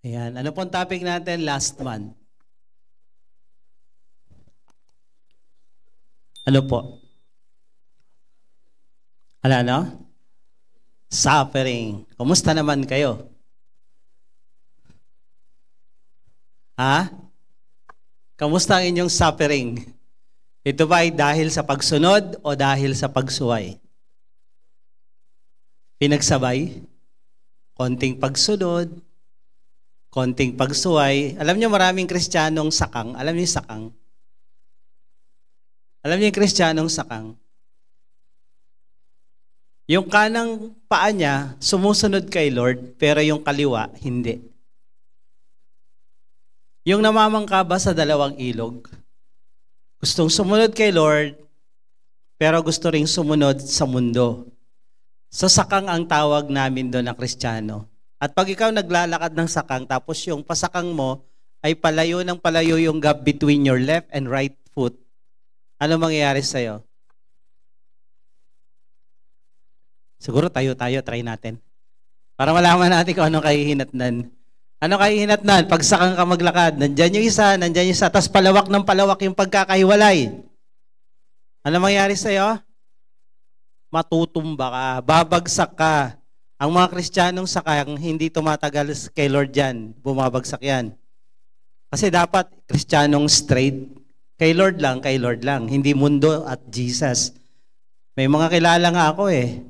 Ayan. Ano pong topic natin last month? Ano po? Ano? Suffering. Kumusta naman kayo? Ha? Kamusta ang inyong suffering? Ito ba ay dahil sa pagsunod o dahil sa pagsuway? Pinagsabay? Konting pagsunod, konting pagsuway. Alam niyo maraming Kristiyanong sakang. Alam niyo yung sakang? Alam niyo yung Kristiyanong sakang? Yung kanang paa niya, sumusunod kay Lord, pero yung kaliwa, hindi. Yung namamangkaba sa dalawang ilog, gustong sumunod kay Lord, pero gusto ring sumunod sa mundo. So sakang ang tawag namin doon na Kristiyano. At pag ikaw naglalakad ng sakang, tapos yung pasakang mo ay palayo ng palayo yung gap between your left and right foot, ano mangyayari sa'yo? Siguro tayo, try natin. Para malaman natin kung anong kahihinatnan. Ano kahihinatnan? Pag sakang ka maglakad, nandyan yung isa, tapos palawak ng palawak yung pagkakahiwalay. Ano mangyayari sa'yo? Matutumba ka, babagsak ka. Ang mga Kristiyanong sakang, hindi tumatagal kay Lord yan. Bumabagsak yan. Kasi dapat Kristiyanong straight. Kay Lord lang. Hindi mundo at Jesus. May mga kilala nga ako eh.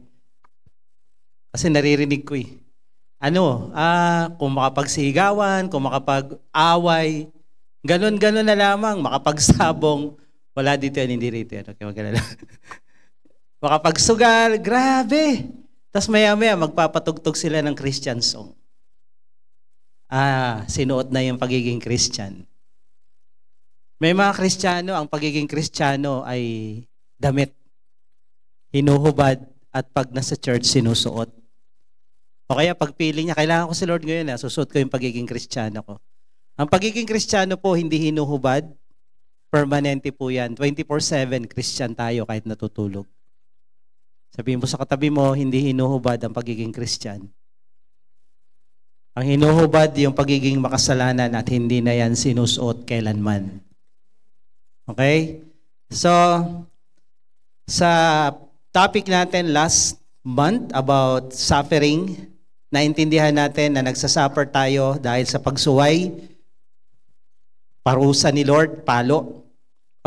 Kasi naririnig ko eh. Kung makapagsigawan, kung makapag-away, ganun-ganun na lamang, makapagsabong, wala dito yan, hindi rito yan. Okay, magkalala. Makapagsugal, grabe. Tapos maya-maya, magpapatugtog sila ng Christian song. Sinuot na yung pagiging Christian. May mga Kristiyano, ang pagiging Kristiyano ay damit. Hinuhubad at pag nasa church, sinusuot. O kaya pagpili niya, kailangan ko si Lord ngayon, susuot ko yung pagiging Kristiyano ko. Ang pagiging Kristiyano po, hindi hinuhubad. Permanente po yan. 24/7 Christian tayo kahit natutulog. Sabihin mo sa katabi mo, hindi hinuhubad ang pagiging Christian. Ang hinuhubad yung pagiging makasalanan at hindi na yan sinusuot kailanman. Okay? So, sa topic natin last month about suffering, naintindihan natin na nagsasuffer tayo dahil sa pagsuway, parusa ni Lord, palo.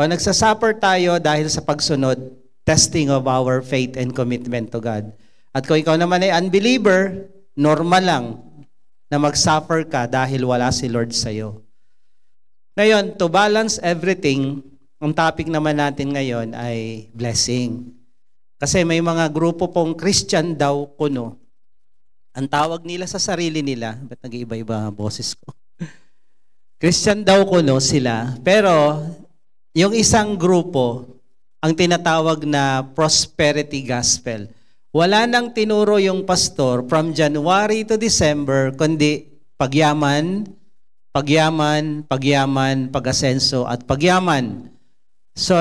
O nagsasuffer tayo dahil sa pagsunod, testing of our faith and commitment to God. At kung ikaw naman ay unbeliever, normal lang na mag-suffer ka dahil wala si Lord sa'yo. Ngayon, to balance everything, ang topic naman natin ngayon ay blessing. Kasi may mga grupo pong Christian daw kuno. Ang tawag nila sa sarili nila, ba't nag-iiba-iba ang boses ko? Christian daw kuno sila, pero yung isang grupo, ang tinatawag na prosperity gospel. Wala nang tinuro yung pastor from January to December, kundi pagyaman, pag-asenso at pagyaman. So,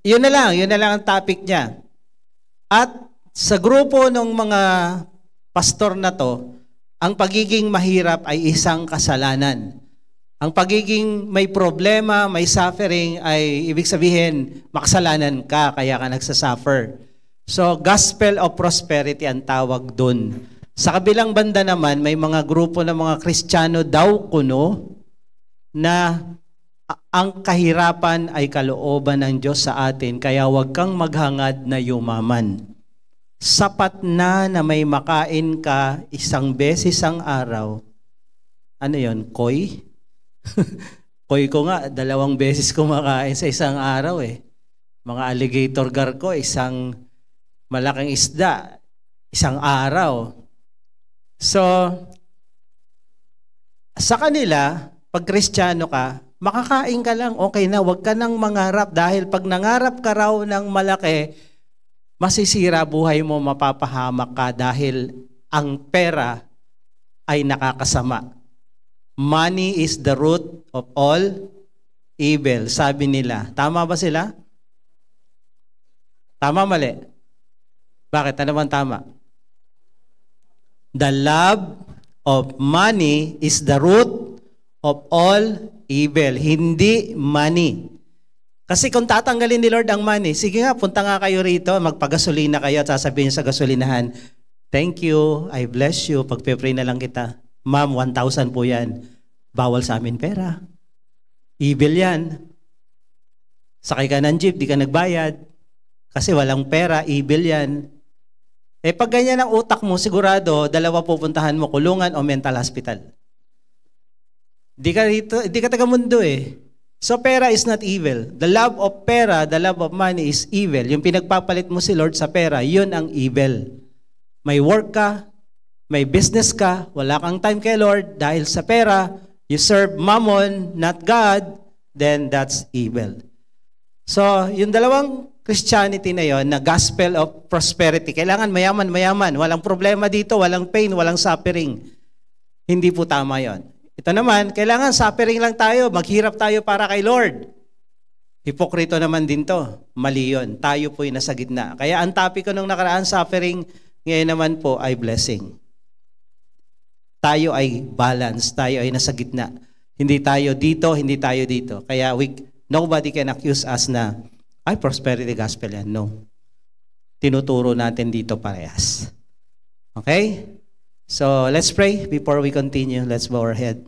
yun na lang ang topic niya. At sa grupo ng mga pastor na to, ang pagiging mahirap ay isang kasalanan. Ang pagiging may problema, may suffering ay ibig sabihin makasalanan ka kaya ka nagsasuffer. So, gospel of prosperity ang tawag dun. Sa kabilang banda naman, may mga grupo ng mga Kristiyano daw kuno na ang kahirapan ay kalooban ng Diyos sa atin, kaya huwag kang maghangad na yumaman. Sapat na may makain ka isang beses ang araw. Ano yon? Koy? Koy ko nga, 2 beses kumakain sa isang araw eh. Mga alligator gar ko, isang malaking isda, isang araw. So, sa kanila, pag Kristiyano ka, makakain ka lang, okay na, huwag ka nang mangarap dahil pag nangarap ka raw ng malaki, masisira buhay mo, mapapahamak ka dahil ang pera ay nakakasama. Money is the root of all evil, sabi nila. Tama ba sila? Tama, mali? Bakit? Ano bang tama? The love of money is the root of all evil. Hindi money. Kasi kung tatanggalin ni Lord ang money, sige nga, punta nga kayo rito, magpagasolina kayo at sasabihin sa gasolinahan, thank you, I bless you, pagpe-pray na lang kita. Ma'am, 1,000 po yan. Bawal sa amin pera. Evil yan. Sakay ka ng jeep, di ka nagbayad. Kasi walang pera, evil yan. Pag ganyan ang utak mo, sigurado, dalawa pupuntahan mo, kulungan o mental hospital. Di ka taga mundo eh. So pera is not evil. The love of pera, the love of money is evil. Yung pinagpapalit mo si Lord sa pera, yun ang evil. May work ka, may business ka, wala kang time kay Lord dahil sa pera, you serve mammon, not God, then that's evil. So, yung dalawang Christianity na yon, na gospel of prosperity, kailangan mayaman, walang problema dito, walang pain, walang suffering. Hindi po tama yon. Ito naman, kailangan suffering lang tayo, maghirap tayo para kay Lord. Hipokrito naman din to. Mali yun. Tayo po'y nasa gitna. Kaya ang topic ko nung nakaraan, suffering, ngayon naman po ay blessing. Tayo ay balance, tayo ay nasa gitna. Hindi tayo dito, hindi tayo dito. Kaya nobody can accuse us na, ay, prosperity gospel yan. No. Tinuturo natin dito parehas. Okay? So, let's pray before we continue. Let's bow our head.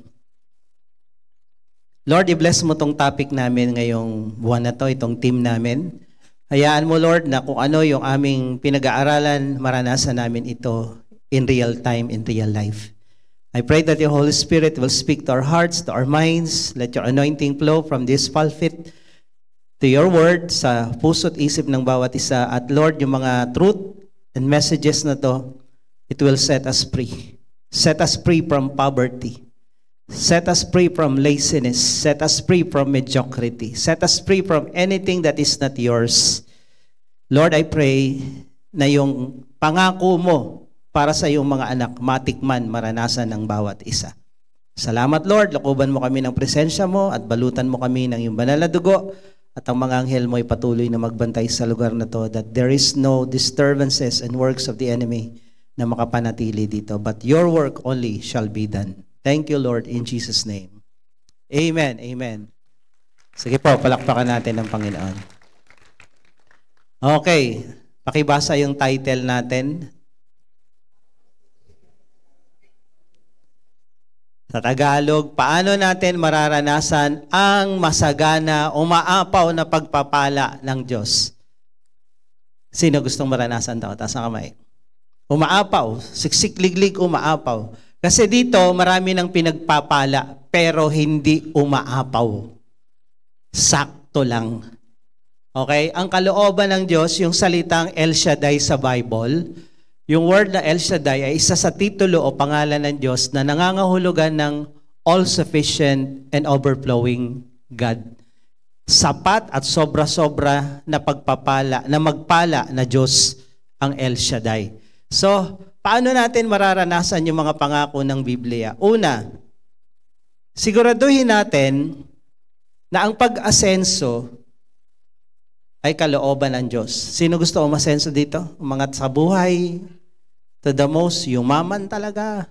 Lord, i-bless mo tong topic namin ngayong buwan na to, itong team namin. Hayaan mo, Lord, na kung ano yung aming pinag-aaralan, maranasan namin ito in real time, in real life. I pray that your Holy Spirit will speak to our hearts, to our minds. Let your anointing flow from this pulpit to your word sa puso't isip ng bawat isa. At Lord, yung mga truth and messages na to, it will set us free. Set us free from poverty. Set us free from laziness. Set us free from mediocrity. Set us free from anything that is not yours. Lord, I pray na yung pangako mo para sa iyong mga anak, matikman, maranasan ng bawat isa. Salamat, Lord. Lakuban mo kami ng presensya mo at balutan mo kami ng iyong banal na dugo at ang mga anghel mo ay patuloy na magbantay sa lugar na to that there is no disturbances and works of the enemy na makapanatili dito. But your work only shall be done. Thank you, Lord, in Jesus' name. Amen. Amen. Sige po, palakpakan natin ng Panginoon. Okay. Pakibasa yung title natin. Sa Tagalog, paano natin mararanasan ang masagana o maapaw na pagpapala ng Diyos? Sino gustong maranasan daw? Taas ang kamay. Umaapaw, siksik-liglig umaapaw. Kasi dito, marami ng pinagpapala, pero hindi umaapaw. Sakto lang. Okay? Ang kalooban ng Diyos, yung salitang El Shaddai sa Bible, yung word na El Shaddai ay isa sa titulo o pangalan ng Diyos na nangangahulugan ng all-sufficient and overflowing God. Sapat at sobra-sobra na pagpapala, na magpala na Diyos ang El Shaddai. So, paano natin mararanasan yung mga pangako ng Biblia? Una, siguraduhin natin na ang pag-asenso ay kalooban ng Diyos. Sino gusto umasenso dito? Umangat sa buhay, to the most, yumaman talaga.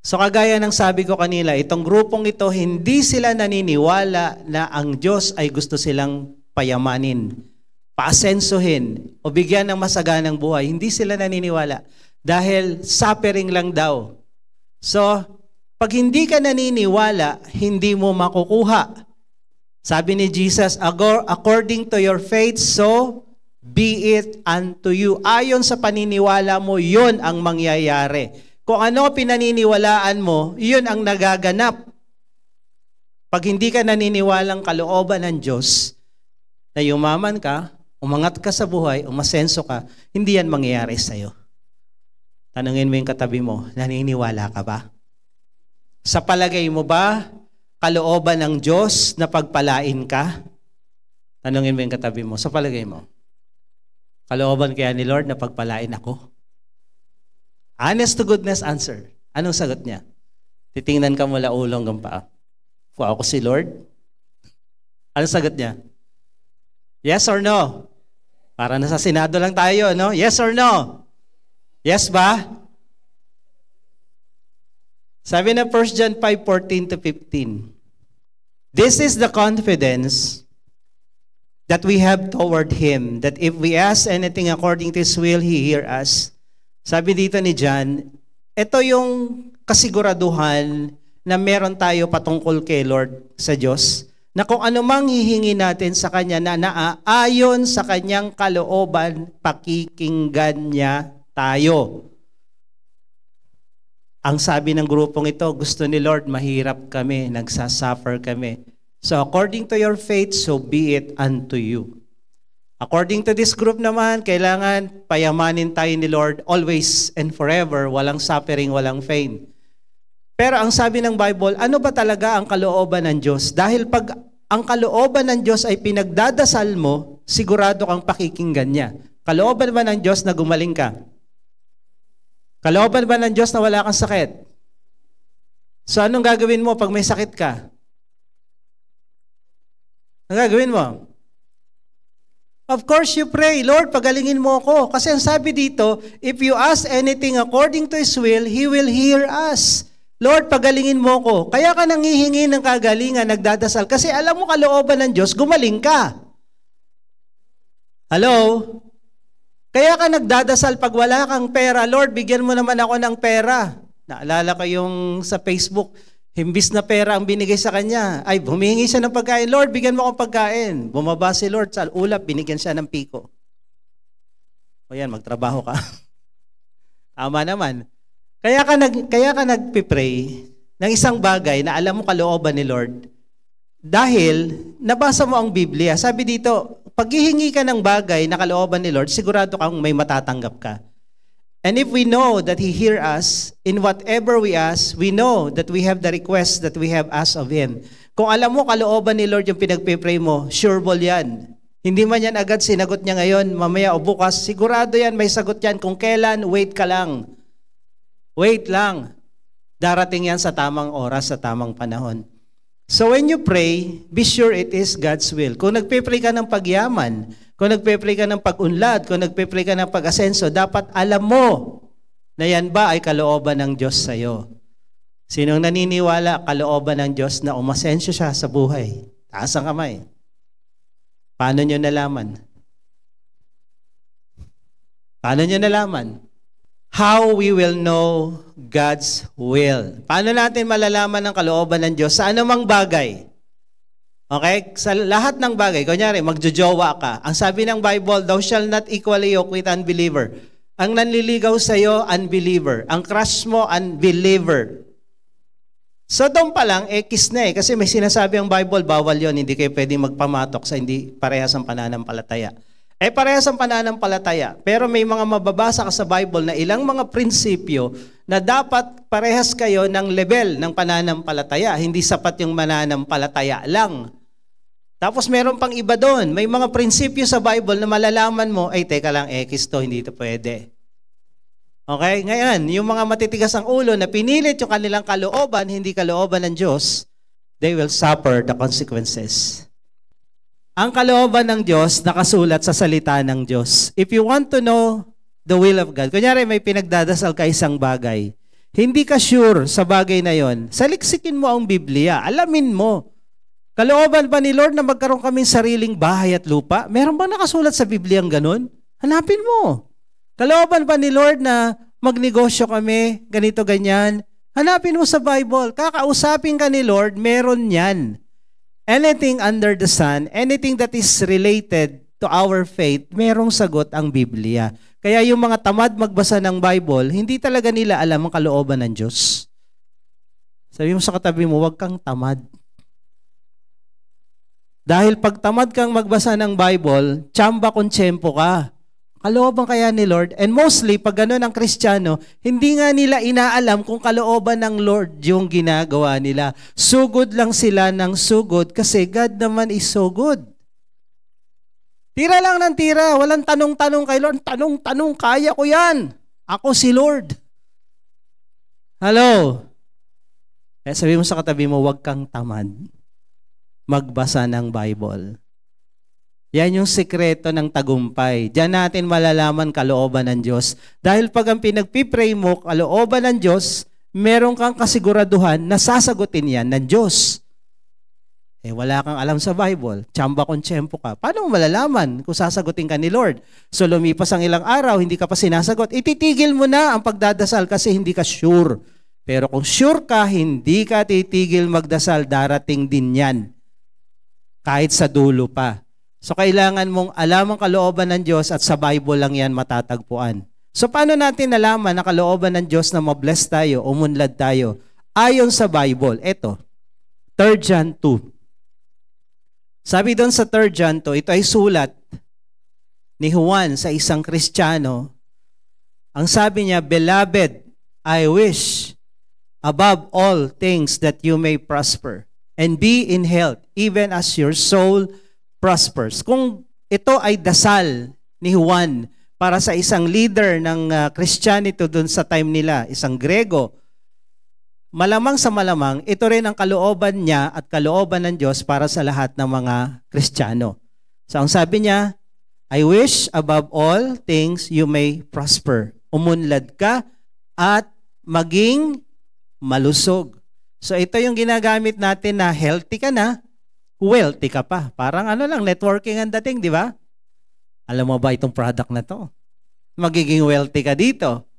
So kagaya ng sabi ko kanila, itong grupong ito, hindi sila naniniwala na ang Diyos ay gusto silang payamanin, paasensohin, o bigyan ng masaganang buhay. Hindi sila naniniwala. Dahil suffering lang daw. So, pag hindi ka naniniwala, hindi mo makukuha. Sabi ni Jesus, according to your faith, so be it unto you. Ayon sa paniniwala mo, yun ang mangyayari. Kung ano pinaniniwalaan mo, yun ang nagaganap. Pag hindi ka naniniwalang kalooban ng Diyos, na yumaman ka, umangat ka sa buhay, umasenso ka, hindi yan mangyayari sa'yo. Tanungin mo yung katabi mo, naniniwala ka ba? Sa palagay mo ba, kalooban ng Diyos na pagpalain ka? Tanungin mo yung katabi mo, sa palagay mo, kalooban kaya ni Lord na pagpalain ako? Honest to goodness answer. Anong sagot niya? Titingnan ka mula ulong ng paa. Kung ako si Lord? Anong sagot niya? Yes or no? Para nasa Senado lang tayo, no? Yes or no? Yes ba? Sabi na 1 John 5:14 to 15. This is the confidence that we have toward Him, that if we ask anything according to His will, He hear us. Sabi dito ni John, ito yung kasiguraduhan na meron tayo patungkol kay Lord sa Diyos, na kung ano mang hihingi natin sa Kanya na naaayon sa Kanyang kalooban, pakikinggan niya tayo. Ang sabi ng grupong ito, gusto ni Lord, mahirap kami, nagsasuffer kami. So according to your faith, so be it unto you. According to this group naman, kailangan payamanin tayo ni Lord always and forever, walang suffering, walang pain. Pero ang sabi ng Bible, ano ba talaga ang kalooban ng Diyos? Dahil pag ang kalooban ng Diyos ay pinagdadasal mo, sigurado kang pakikinggan niya. Kalooban ba ng Diyos na gumaling ka? Kalooban ba ng Diyos na wala kang sakit? So anong gagawin mo pag may sakit ka? Anong gagawin mo? Of course you pray, Lord, pagalingin mo ako. Kasi ang sabi dito, if you ask anything according to His will, He will hear us. Lord, pagalingin mo ako. Kaya ka nanghihingi ng kagalingan, nagdadasal. Kasi alam mo kalooban ng Diyos, gumaling ka. Hello? Kaya ka nagdadasal pag wala kang pera, Lord, bigyan mo naman ako ng pera. Naalala ko yung sa Facebook, himbis na pera ang binigay sa kanya. Ay, humihingi siya ng pagkain. Lord, bigyan mo akong pagkain. Bumaba si Lord sa ulap, binigyan siya ng piko. O yan, magtrabaho ka. Tama naman. Kaya ka nagpipray ng isang bagay na alam mo kalooban ni Lord. Dahil nabasa mo ang Biblia. Sabi dito, pag hihingi ka ng bagay na kalooban ni Lord, sigurado kang may matatanggap ka. And if we know that He hear us, in whatever we ask, we know that we have the request that we have asked of Him. Kung alam mo kalooban ni Lord yung pinagpipray mo, sure ball yan. Hindi man yan agad sinagot niya ngayon, mamaya o bukas, sigurado yan, may sagot yan. Kung kailan, wait ka lang. Wait lang. Darating yan sa tamang oras, sa tamang panahon. So when you pray, be sure it is God's will. Kung nagpe-pray ka ng pagyaman, kung nagpe-pray ka ng pag-unlad, kung nagpe-pray ka ng pag-asenso, dapat alam mo na yan ba ay kalooban ng Diyos sa iyo. Sinong naniniwala kalooban ng Diyos na umasenso siya sa buhay? Taas ang kamay. Paano nyo nalaman? Paano nyo nalaman? How we will know God's will. Paano natin malalaman ang kalooban ng Diyos sa anumang bagay? Okay? Sa lahat ng bagay. Kunyari, magjojowa ka. Ang sabi ng Bible, thou shall not equally yoke with unbeliever. Ang nanliligaw sa iyo, unbeliever. Ang crush mo, unbeliever. So doon pa lang, kiss na eh. Kasi may sinasabi ang Bible, bawal yon. Hindi kayo pwedeng magpamatok sa hindi parehas ang pananampalataya. Parehas ang pananampalataya. Pero may mga mababasa ka sa Bible na ilang mga prinsipyo na dapat parehas kayo ng level ng pananampalataya. Hindi sapat yung mananampalataya lang. Tapos meron pang iba doon. May mga prinsipyo sa Bible na malalaman mo, ay teka lang, to, hindi ito pwede. Okay? Ngayon, yung mga matitigas ang ulo na pinilit yung kanilang kalooban, hindi kalooban ng Diyos, they will suffer the consequences. Ang kalooban ng Diyos nakasulat sa salita ng Diyos. If you want to know the will of God, kunyari may pinagdadasal ka isang bagay, hindi ka sure sa bagay na yon, saliksikin mo ang Biblia, alamin mo. Kalooban ba ni Lord na magkaroon kaming sariling bahay at lupa? Meron ba nakasulat sa Biblia ang ganun? Hanapin mo. Kalooban ba ni Lord na magnegosyo kami, ganito, ganyan? Hanapin mo sa Bible. Kakausapin ka ni Lord, meron yan. Anything under the sun, anything that is related to our faith, merong sagot ang Biblia. Kaya yung mga tamad magbasa ng Bible, hindi talaga nila alam ang kalooban ng Diyos. Sabi mo sa katabi mo, huwag kang tamad. Dahil pag tamad kang magbasa ng Bible, tsamba kung tsempo ka. Kalooban kaya ni Lord? And mostly, pag gano'n ang Kristiyano, hindi nga nila inaalam kung kalooban ng Lord yung ginagawa nila. Sugod lang sila ng sugod kasi God naman is so good. Tira lang ng tira. Walang tanong-tanong kay Lord. Tanong-tanong, kaya ko yan. Ako si Lord. Hello? Kaya sabi mo sa katabi mo, huwag kang tamad magbasa ng Bible. Yan yung sekreto ng tagumpay. Diyan natin malalaman kalooban ng Diyos. Dahil pag ang pinagpipray mo, kalooban ng Diyos, meron kang kasiguraduhan na sasagutin yan ng Diyos. Wala kang alam sa Bible, tsamba kung tiyempo ka. Paano mo malalaman kung sasagutin ka ni Lord? So lumipas ang ilang araw, hindi ka pa sinasagot. Ititigil mo na ang pagdadasal kasi hindi ka sure. Pero kung sure ka, hindi ka titigil magdasal, darating din yan. Kahit sa dulo pa. So kailangan mong alam ang kalooban ng Diyos at sa Bible lang yan matatagpuan. So paano natin nalaman na kalooban ng Diyos na mabless tayo, umunlad tayo? Ayon sa Bible, ito, 3 John 2. Sabi doon sa 3 John 2, ito ay sulat ni Juan sa isang Kristiyano. Ang sabi niya, Beloved, I wish above all things that you may prosper and be in health, even as your soul prospers. Kung ito ay dasal ni Juan para sa isang leader ng Christianity doon sa time nila, isang Grego, malamang sa malamang, ito rin ang kalooban niya at kalooban ng Diyos para sa lahat ng mga Kristiyano. So ang sabi niya, I wish above all things you may prosper. Umunlad ka at maging malusog. So ito yung ginagamit natin na healthy ka na, wealthy ka pa. Parang networking ang dating, di ba? Alam mo ba itong product na to? Magiging wealthy ka dito.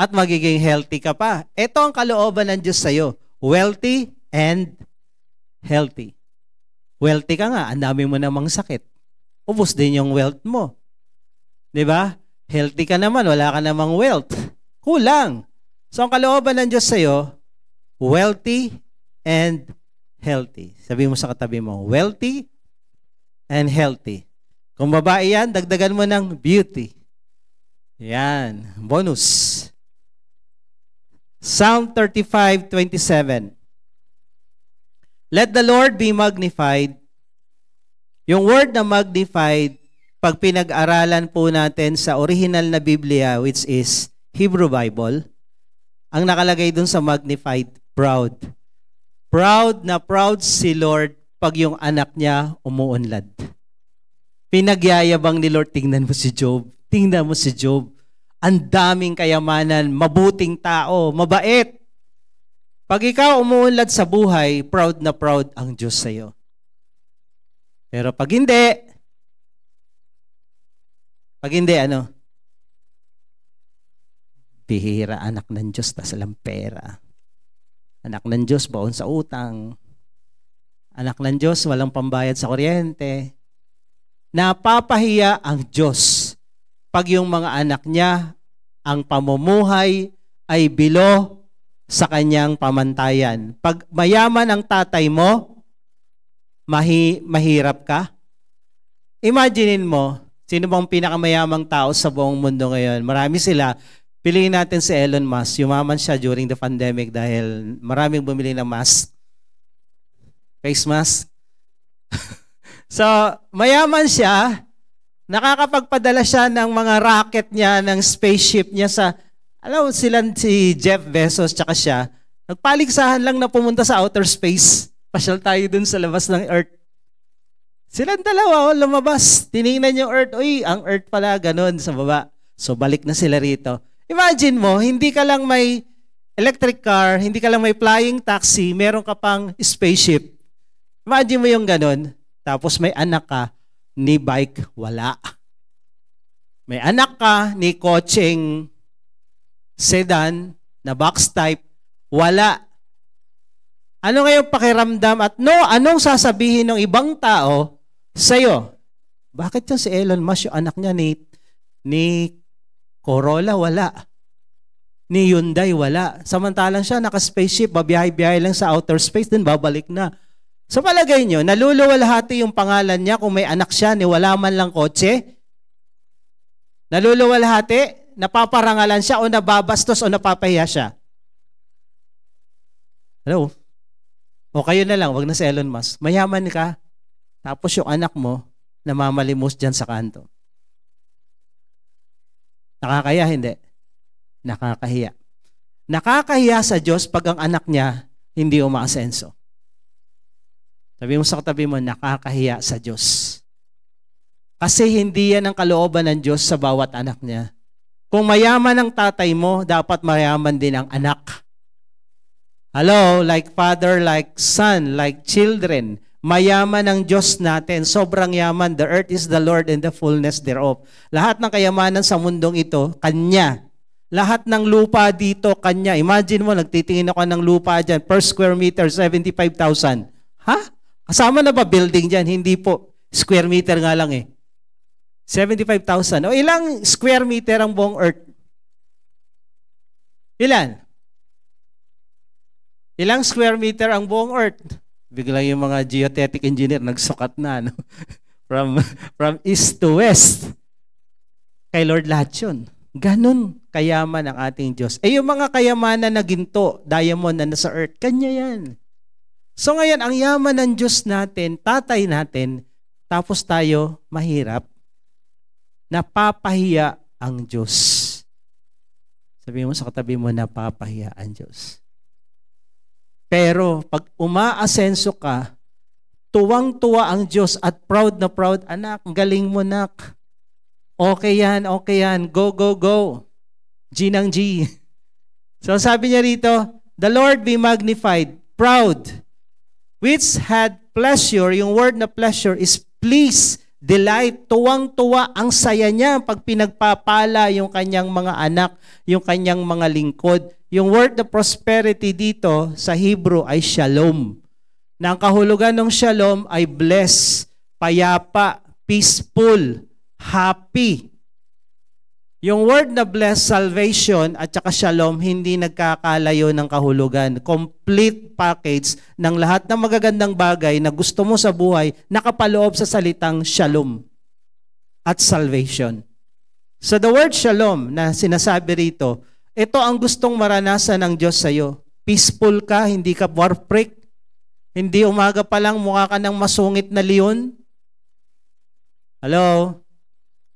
At magiging healthy ka pa. Ito ang kalooban ng Diyos sa'yo. Wealthy and healthy. Wealthy ka nga, ang dami mo namang sakit. Ubus din yung wealth mo. Diba? Healthy ka naman, wala ka namang wealth. Kulang. So ang kalooban ng Diyos sa'yo, wealthy and healthy. Sabi mo sa katabi mo, wealthy and healthy. Kung babae yan, dagdagan mo ng beauty. Yan. Bonus. Psalm 35:27. Let the Lord be magnified. Yung word na magnified, pag pinag-aralan po natin sa original na Biblia, which is Hebrew Bible, ang nakalagay dun sa magnified, proud. Proud na proud si Lord pag yung anak niya umuunlad. Pinagyayabang ni Lord, tingnan mo si Job. Tingnan mo si Job. Ang daming kayamanan, mabuting tao, mabait. Pag ikaw umuunlad sa buhay, proud na proud ang Diyos sa iyo. Pero pag hindi, bihira, anak ng Diyos, tas alam pera. Anak ng Diyos, baon sa utang. Anak ng Diyos, walang pambayad sa kuryente. Napapahiya ang Diyos pag yung mga anak niya, ang pamumuhay ay bilo sa kanyang pamantayan. Pag mayaman ang tatay mo, mahirap ka. Imaginein mo, sino bang pinakamayamang tao sa buong mundo ngayon? Marami sila. Piliin natin si Elon Musk. Yumaman siya during the pandemic dahil maraming bumili ng mask. Face mask. So, mayaman siya. Nakakapagpadala siya ng mga rocket niya, ng spaceship niya sa, sila si Jeff Bezos tsaka siya, nagpaligsahan lang na pumunta sa outer space. Pasyal tayo dun sa labas ng Earth. Silang dalawa, lumabas. Tinignan yung Earth. Uy, ang Earth pala, ganun sa baba. So, balik na sila rito. Imagine mo, hindi ka lang may electric car, hindi ka lang may flying taxi, meron ka pang spaceship. Imagine mo yung ganun. Tapos may anak ka, ni bike, wala. May anak ka, ni kotseng sedan, na box type, wala. Ano ngayong pakiramdam at anong sasabihin ng ibang tao sa'yo? Bakit yung si Elon Musk, yung anak niya ni Corolla, wala. Ni Hyundai, wala. Samantalang siya, naka-spaceship, babiyahe-biyahe lang sa outer space, din babalik na. So palagay nyo, naluluwalhati yung pangalan niya kung may anak siya ni wala man lang kotse? Naluluwalhati? Napaparangalan siya o nababastos o napapahiya siya? Hello? O kayo na lang, wag na si Elon Musk. Mayaman ka, tapos yung anak mo, namamalimos dyan sa kanto. Nakakaya, hindi? Nakakahiya. Nakakahiya sa Diyos pag ang anak niya hindi umaasenso. Sabi mo sa katabi mo, nakakahiya sa Diyos. Kasi hindi yan ang kalooban ng Diyos sa bawat anak niya. Kung mayaman ang tatay mo, dapat mayaman din ang anak. Hello, like father, like son, like children. Mayaman ang Diyos natin. Sobrang yaman. The earth is the Lord and the fullness thereof. Lahat ng kayamanan sa mundong ito, Kanya. Lahat ng lupa dito, Kanya. Imagine mo, nagtitingin ako ng lupa dyan, per square meter, 75,000. Ha? Kasama na ba building dyan? Hindi po. Square meter nga lang eh. 75,000. O ilang square meter ang buong earth? Ilan? Ilang square meter ang buong earth? Biglang yung mga geodetic engineer nagsukat na, no? from east to west. Kay Lord lahat yun. Ganon kayaman ang ating Diyos. Eh yung mga kayamanan na ginto, diamond na nasa earth, Kanya yan. So ngayon, ang yaman ng Diyos natin, tatay natin, tapos tayo mahirap, napapahiya ang Diyos. Sabi mo sa katabi mo, napapahiya ang Diyos. Pero pag umaasenso ka, tuwang-tuwa ang Diyos at proud na proud, anak, galing mo nak. Okay yan, go, go, go. G ng G. So sabi niya rito, the Lord be magnified, proud, which had pleasure, yung word na pleasure is please, delight, tuwang-tuwa, ang saya niya pag pinagpapala yung kanyang mga anak, yung kanyang mga lingkod. Yung word na prosperity dito sa Hebrew ay shalom. Na ang kahulugan ng shalom ay bless, payapa, peaceful, happy. Yung word na bless, salvation, at saka shalom, hindi nagkakalayo ng kahulugan. Complete package ng lahat ng magagandang bagay na gusto mo sa buhay, nakapaloob sa salitang shalom at salvation. So the word shalom na sinasabi rito, ito ang gustong maranasan ng Diyos sa iyo. Peaceful ka, hindi ka war freak, hindi umaga pa lang mukha ka ng masungit na leon. Hello?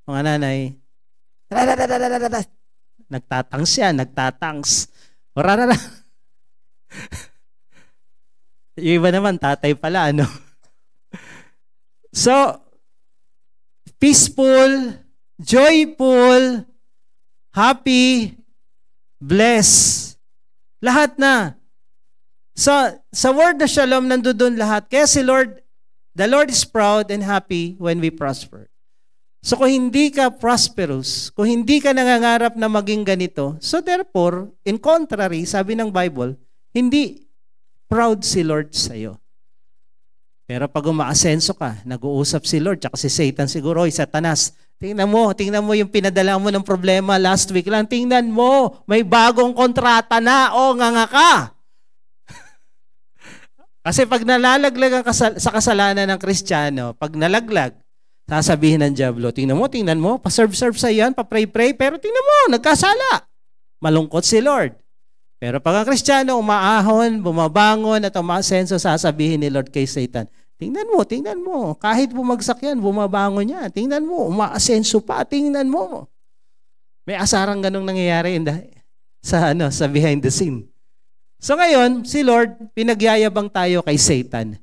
Mga nanay, nagtatangs yan, nagtatangs. Yung iba naman, tatay pala, ano? So, peaceful, joyful, happy, blessed. Lahat na. So, sa word na shalom, nandoon lahat. Kaya si Lord, the Lord is proud and happy when we prosper. So kung hindi ka prosperous, kung hindi ka nangangarap na maging ganito, so therefore, in contrary, sabi ng Bible, hindi proud si Lord sa iyo. Pero pag umaasenso ka, nag-uusap si Lord, tsaka si Satan siguro, Satanas, tingnan mo yung pinadala mo ng problema last week lang, tingnan mo, may bagong kontrata na, nga ka. Kasi pag nalalaglag ka sa kasalanan ng Kristiyano, pag nalaglag, sasabihin ng diablo, tingnan mo, pa-serve sa iyan, pa-pray, pero tingnan mo, nagkasala. Malungkot si Lord. Pero pag ang Kristiyano umaahon, bumabangon at umaasenso, sasabihin ni Lord kay Satan, tingnan mo, kahit bumagsak yan, bumabangon yan. Tingnan mo, umaasenso pa, tingnan mo. May asarang ganong nangyayari sa behind the scene. So ngayon, si Lord, pinagyayabang tayo kay Satan.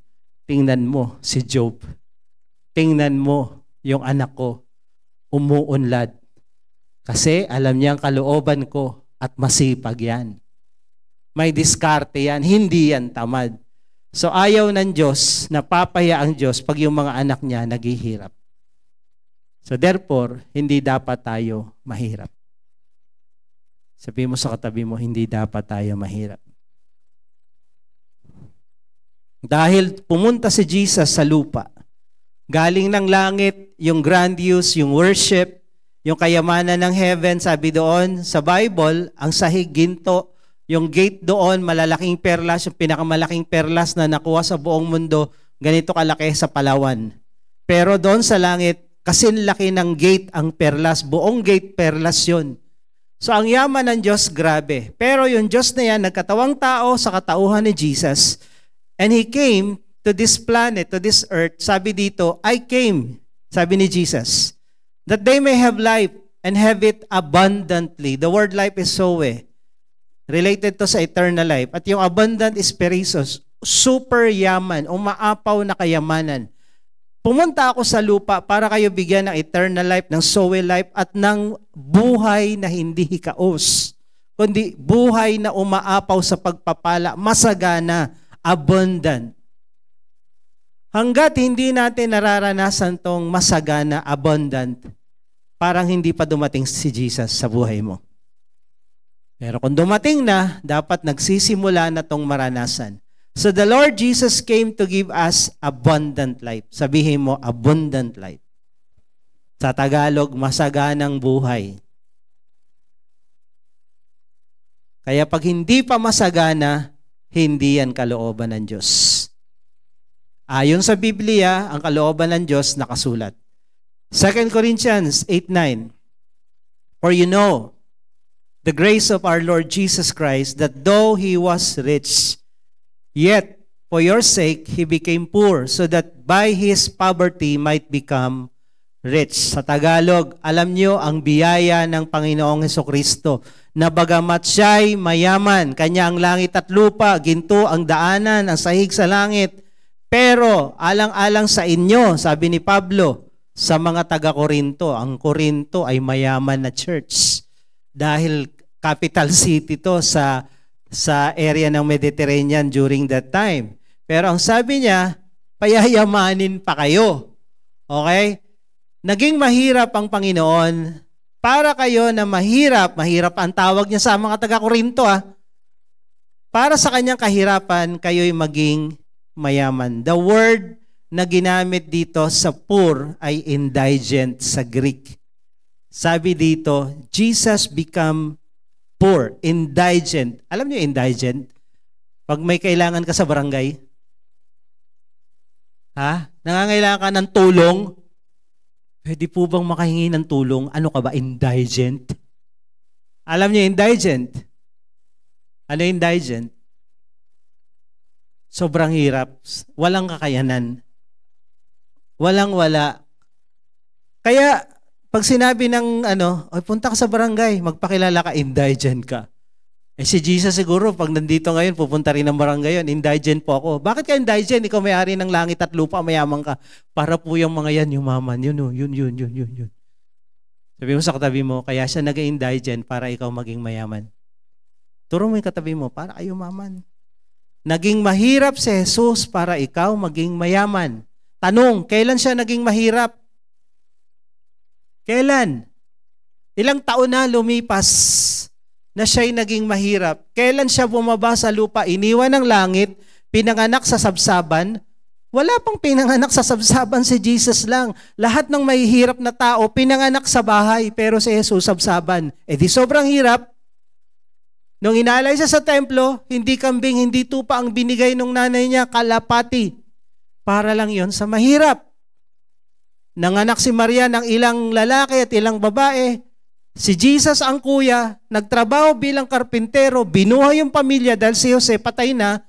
Tingnan mo si Job. Tingnan mo yung anak ko, umuunlad. Kasi alam niya ang kalooban ko at masipag yan. May diskarte yan, hindi yan tamad. So ayaw ng Diyos, napapaya ang Diyos pag yung mga anak niya naghihirap. So therefore, hindi dapat tayo mahirap. Sabi mo sa katabi mo, hindi dapat tayo mahirap. Dahil pumunta si Jesus sa lupa, galing ng langit, yung grandiose, yung worship, yung kayamanan ng heaven, sabi doon sa Bible, ang sahig ginto, yung gate doon, malalaking perlas, yung pinakamalaking perlas na nakuha sa buong mundo, ganito kalaki sa Palawan. Pero doon sa langit, kasinlaki ng gate ang perlas, buong gate perlas yun. So ang yaman ng Diyos, grabe. Pero yung Diyos na yan, nagkatawang tao sa katauhan ni Jesus, and He came to this planet, to this earth, sabi dito, I came, sabi ni Jesus, that they may have life and have it abundantly. The word life is zoe, related to sa eternal life. At yung abundant is perissos, super yaman, umaapaw na kayamanan. Pumunta ako sa lupa para kayo bigyan ng eternal life, ng zoe life, at ng buhay na hindi hikaos. kundi buhay na umaapaw sa pagpapala, masagana, abundant. Hanggat hindi natin nararanasan tong masagana, abundant, parang hindi pa dumating si Jesus sa buhay mo. Pero kung dumating na, dapat nagsisimula na tong maranasan. So the Lord Jesus came to give us abundant life. Sabihin mo, abundant life. Sa Tagalog, masaganang buhay. Kaya pag hindi pa masagana, hindi yan kalooban ng Diyos. Ayon sa Biblia, ang kalooban ng Diyos nakasulat. 2 Corinthians 8:9. For you know the grace of our Lord Jesus Christ, that though He was rich, yet for your sake He became poor, so that by His poverty might become rich. Sa Tagalog, alam nyo ang biyaya ng Panginoong Hesukristo, na bagamat siya'y mayaman, kanya ang langit at lupa, ginto ang daanan, ang sahig sa langit, pero alang-alang sa inyo, sabi ni Pablo, sa mga taga-Korinto, ang Korinto ay mayaman na church. Dahil capital city to sa area ng Mediterranean during that time. Pero ang sabi niya, payayamanin pa kayo. Okay? Naging mahirap ang Panginoon para kayo na mahirap ang tawag niya sa mga taga-Korinto. Para sa kanyang kahirapan, kayo'y maging mayaman. The word na ginamit dito sa poor ay indigent sa Greek. Sabi dito, Jesus become poor, indigent. Alam niyo indigent? Pag may kailangan ka sa barangay, nangangailangan ka ng tulong, pwede po bang makahingi ng tulong? Ano ka ba, indigent? Alam niyo indigent? Ano indigent? Sobrang hirap. Walang kakayanan. Walang-wala. Kaya, pag sinabi ng punta ka sa barangay, magpakilala ka, indigent ka. Si Jesus siguro, pag nandito ngayon, pupunta rin ng barangay yun, indigent po ako. Bakit ka indigent? Ikaw may-ari ng langit at lupa, mayaman ka. Para po yung mga yan, yumaman. Yun. Sabi mo sa katabi mo, kaya siya nag-indigent para ikaw maging mayaman. Turo mo yung katabi mo, para kayo maman. Naging mahirap si Jesus para ikaw maging mayaman. Tanong, kailan siya naging mahirap? Kailan? Ilang taon na lumipas na siya'y naging mahirap? Kailan siya bumaba sa lupa, iniwan ng langit, pinanganak sa sabsaban? Wala pang pinanganak sa sabsaban, si Jesus lang. Lahat ng mahihirap na tao, pinanganak sa bahay, pero si Jesus sabsaban. Di sobrang hirap. Nung inalay siya sa templo, hindi kambing, hindi tupa ang binigay ng nanay niya, kalapati. Para lang yon sa mahirap. Nanganak si Maria ng ilang lalaki at ilang babae. Si Jesus ang kuya, nagtrabaho bilang karpintero, binuhay yung pamilya dahil si Jose patay na.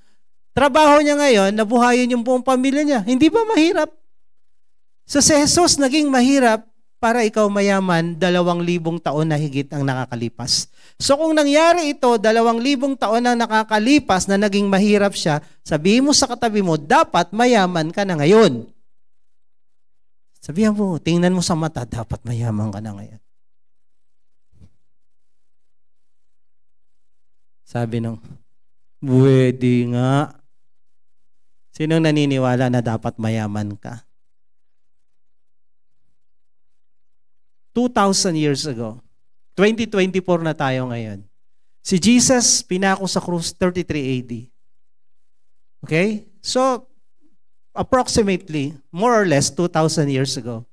Trabaho niya ngayon, nabuhayin yung buong pamilya niya. Hindi ba mahirap? So si Jesus naging mahirap para ikaw mayaman, 2,000 taon na higit ang nakakalipas. So kung nangyari ito, 2,000 taon na nakakalipas na naging mahirap siya, sabihin mo sa katabi mo, dapat mayaman ka na ngayon. Sabihan mo, tingnan mo sa mata, dapat mayaman ka na ngayon. Sabi nung, pwede nga. Sinong naniniwala na dapat mayaman ka? 2,000 years ago, 2024 na tayo ngayon. Si Jesus, pinako sa krus 33 AD. Okay? So, approximately, more or less, 2,000 years ago.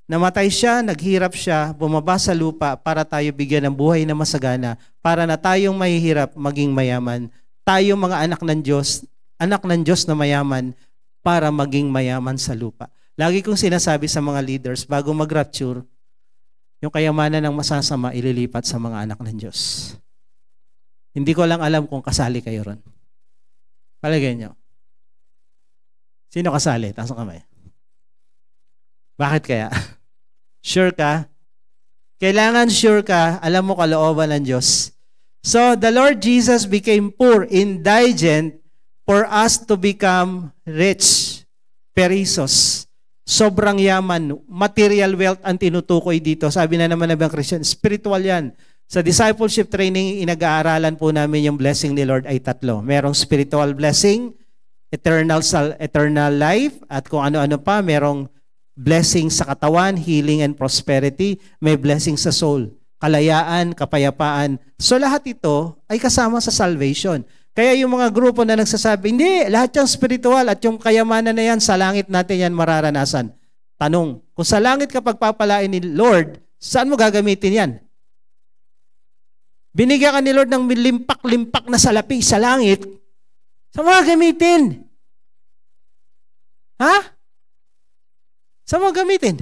Namatay siya, naghirap siya, bumaba sa lupa para tayo bigyan ng buhay na masagana, para na tayong mahihirap maging mayaman. Tayo mga anak ng Diyos na mayaman, para maging mayaman sa lupa. Lagi kong sinasabi sa mga leaders, bago mag-rapture, yung kayamanan ng masasama ililipat sa mga anak ng Diyos. Hindi ko lang alam kung kasali kayo ron. Palagay nyo. Sino kasali? Taas ang kamay. Bakit kaya? Sure ka? Kailangan sure ka, alam mo kalooban ng Diyos. So, the Lord Jesus became poor, indigent, for us to become rich. Perizos. Sobrang yaman, material wealth ang tinutukoy dito. Sabi na naman ng Christian, spiritual yan. Sa discipleship training, inag-aaralan po namin yung blessing ni Lord ay tatlo. Merong spiritual blessing, eternal life, at kung ano-ano pa, merong blessing sa katawan, healing and prosperity, may blessing sa soul, kalayaan, kapayapaan. So lahat ito ay kasama sa salvation. Kaya yung mga grupo na nagsasabi, hindi, lahat yung spiritual at yung kayamanan na yan, sa langit natin yan mararanasan. Tanong, kung sa langit ka pagpapalain ni Lord, saan mo gagamitin yan? Binigyan ka ni Lord ng limpak-limpak na salapi sa langit, saan mo gagamitin? Ha? Saan mo gamitin?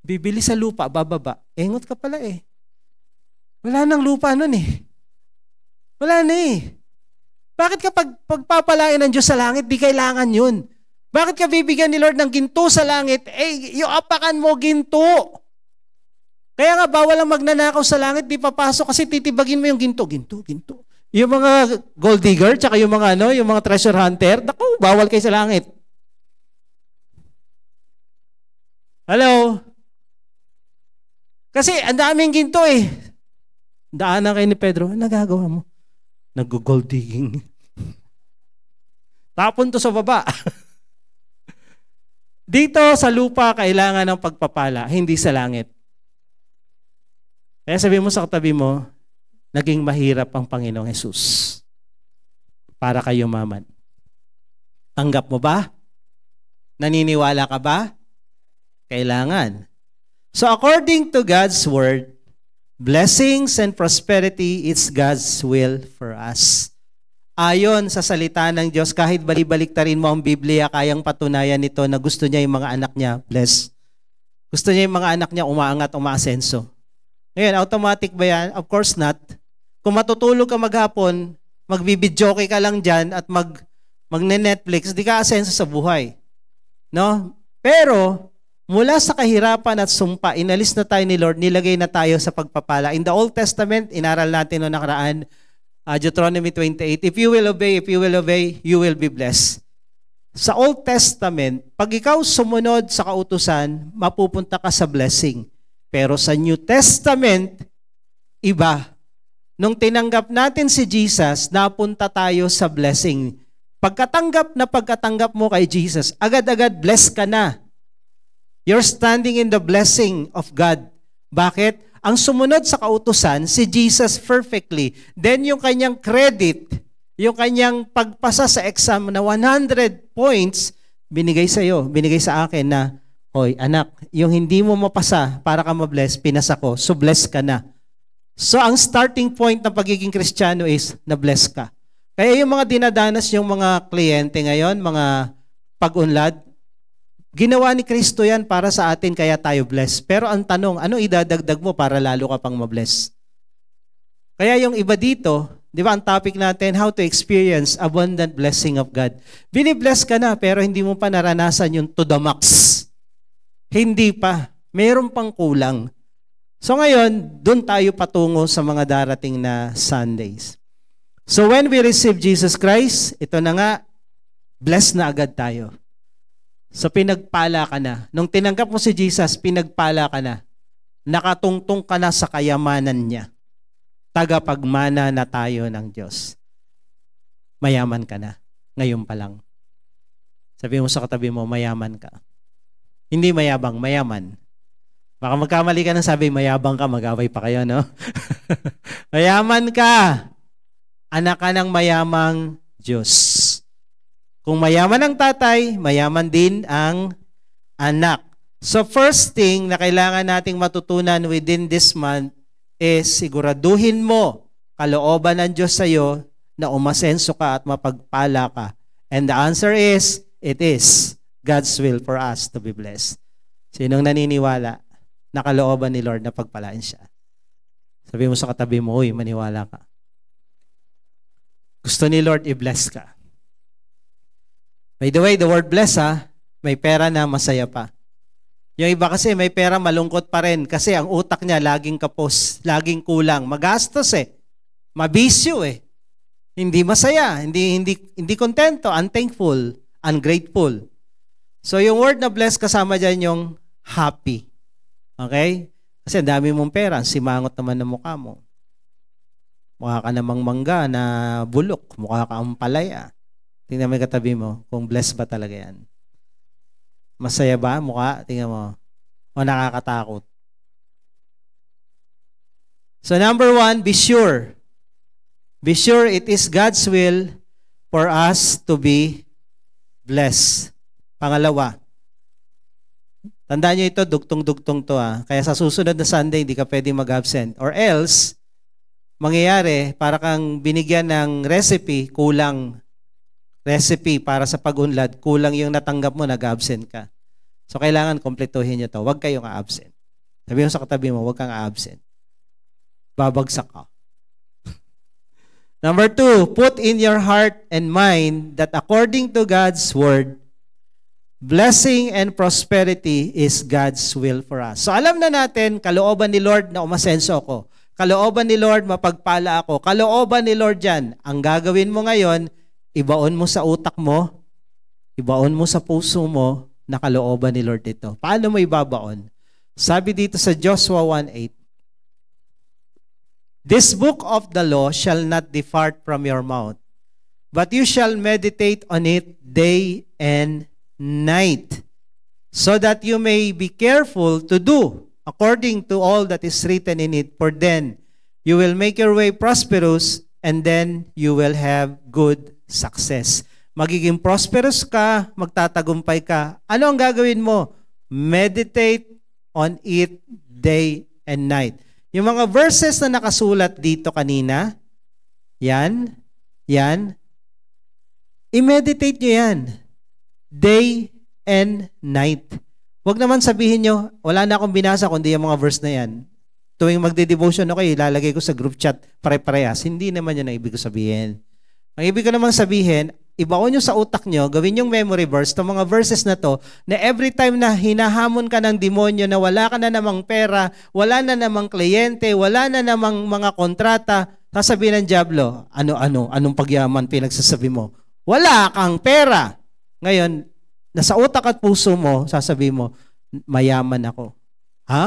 Bibili sa lupa, bababa. Engot ka pala eh. Wala nang lupa nun eh. Wala na eh. Bakit ka pagpapalain ng Diyos sa langit, di kailangan yun? Bakit ka bibigyan ni Lord ng ginto sa langit? Eh, yung apakan mo ginto. Kaya nga, bawal ang magnanakaw sa langit, di papasok kasi titibagin mo yung ginto. Yung mga gold digger, tsaka yung mga yung mga treasure hunter, naku, bawal kayo sa langit. Hello? Kasi ang daming ginto eh. Daanan kayo ni Pedro, nagagawa mo? Nag-gold digging. Tapon to sa baba. Dito sa lupa, kailangan ng pagpapala, hindi sa langit. Kaya sabi mo sa katabi mo, naging mahirap ang Panginoong Jesus para kayo maman. Tanggap mo ba? Naniniwala ka ba? Kailangan. So according to God's word, blessings and prosperity is God's will for us. Ayon sa salita ng Diyos, kahit balibaliktarin mo ang Biblia, kayang patunayan nito na gusto niya yung mga anak niya blessed. Gusto niya yung mga anak niya umaangat, umaasenso. Ngayon, automatic ba yan? Of course not. Kung matutulog ka maghapon, magbibidyoke ka lang dyan at magne-Netflix, di ka asenso sa buhay. No? Pero, mula sa kahirapan at sumpa, inalis na tayo ni Lord, nilagay na tayo sa pagpapala. In the Old Testament, inaral natin noong nakaraan, Deuteronomy 28, if you will obey, you will be blessed. Sa Old Testament, pag ikaw sumunod sa kautusan, mapupunta ka sa blessing. Pero sa New Testament, iba. Nung tinanggap natin si Jesus, napunta tayo sa blessing. Pagkatanggap mo kay Jesus, agad-agad blessed ka na. You're standing in the blessing of God. Bakit? Ang sumunod sa kautusan, si Jesus perfectly. Then yung kanyang credit, yung kanyang pagpasa sa exam na 100 points, binigay sa iyo, binigay sa akin na, hoy anak, yung hindi mo mapasa para ka mabless, pinasa ko, so bless ka na. So ang starting point ng pagiging Kristiyano is na-bless ka. Kaya yung mga dinadanas yung mga kliyente ngayon, mga pag-unlad, ginawa ni Kristo yan para sa atin kaya tayo bless. Pero ang tanong, ano idadagdag mo para lalo ka pang mabless? Kaya yung iba dito, di ba ang topic natin, how to experience abundant blessing of God. Binibless ka na pero hindi mo pa naranasan yung to the max. Hindi pa. Meron pang kulang. So ngayon, doon tayo patungo sa mga darating na Sundays. So when we receive Jesus Christ, ito na nga, blessed na agad tayo. So pinagpala ka na. Nung tinanggap mo si Jesus, pinagpala ka na. Nakatungtong ka na sa kayamanan niya. Tagapagmana na tayo ng Diyos. Mayaman ka na. Ngayon pa lang. Sabi mo sa katabi mo, mayaman ka. Hindi mayabang, mayaman. Baka magkamali ka ng sabi, mayabang ka, mag-away pa kayo, no? Mayaman ka. Anak ka ng mayamang Diyos. Kung mayaman ang tatay, mayaman din ang anak. So first thing na kailangan nating matutunan within this month is siguraduhin mo kalooban ng Diyos sa iyo na umasenso ka at mapagpala ka. And the answer is, it is God's will for us to be blessed. Sinong naniniwala na kalooban ni Lord na pagpalain siya? Sabi mo sa katabi mo, uy, maniwala ka. Gusto ni Lord i-bless ka. By the way, the word bless may pera na masaya pa. Yung iba kasi may pera malungkot pa rin kasi ang utak niya laging kapos, laging kulang, magastos mabisyo hindi masaya, hindi kontento, unthankful, ungrateful. So yung word na bless kasama dyan yung happy. Okay? Kasi ang dami mong pera, simangot naman ng mukha mo. Mukha ka namang mangga na bulok, mukha ka ang palaya. Tingnan mo yung katabi mo, kung blessed ba talaga yan. Masaya ba mukha? Tingnan mo. O nakakatakot? So number 1, be sure. Be sure it is God's will for us to be blessed. Pangalawa, tandaan nyo ito, dugtong-dugtong to Kaya sa susunod na Sunday, hindi ka pwedeng mag-absent. Or else, mangyayari, para kang binigyan ng recipe, kulang recipe para sa pag-unlad, kulang yung natanggap mo, nag-absent ka. So, kailangan kompletuhin nyo to. Huwag kayong absent. Sabi mo sa katabi mo, huwag kang absent. Babagsak ka. Number 2, put in your heart and mind that according to God's word, blessing and prosperity is God's will for us. So, alam na natin, kalooban ni Lord na umasenso ako. Kalooban ni Lord, mapagpala ako. Kalooban ni Lord yan. Ang gagawin mo ngayon, ibaon mo sa utak mo, ibaon mo sa puso mo, na kalooban ni Lord ito. Paano mo ibabaon? Sabi dito sa Joshua 1:8, this book of the law shall not depart from your mouth, but you shall meditate on it day and night, so that you may be careful to do according to all that is written in it, for then you will make your way prosperous, and then you will have good success. Magiging prosperous ka, magtatagumpay ka. Ano ang gagawin mo? Meditate on it day and night. Yung mga verses na nakasulat dito kanina, yan, i-meditate nyo yan. Day and night. Huwag naman sabihin nyo, wala na akong binasa kundi yung mga verse na yan. Tuwing magde-devotion ako, ilalagay ko sa group chat, pare-parehas. Hindi naman yun ang ibig ko sabihin. Ang ibig ko naman sabihin, ibaon nyo sa utak nyo, gawin yung memory verse, itong mga verses na to, na every time na hinahamon ka ng demonyo na wala ka na namang pera, wala na namang kliyente, wala na namang mga kontrata, sasabihin ng diablo, anong pagyaman pinagsasabi mo? Wala kang pera. Ngayon, nasa utak at puso mo, sasabihin mo, mayaman ako.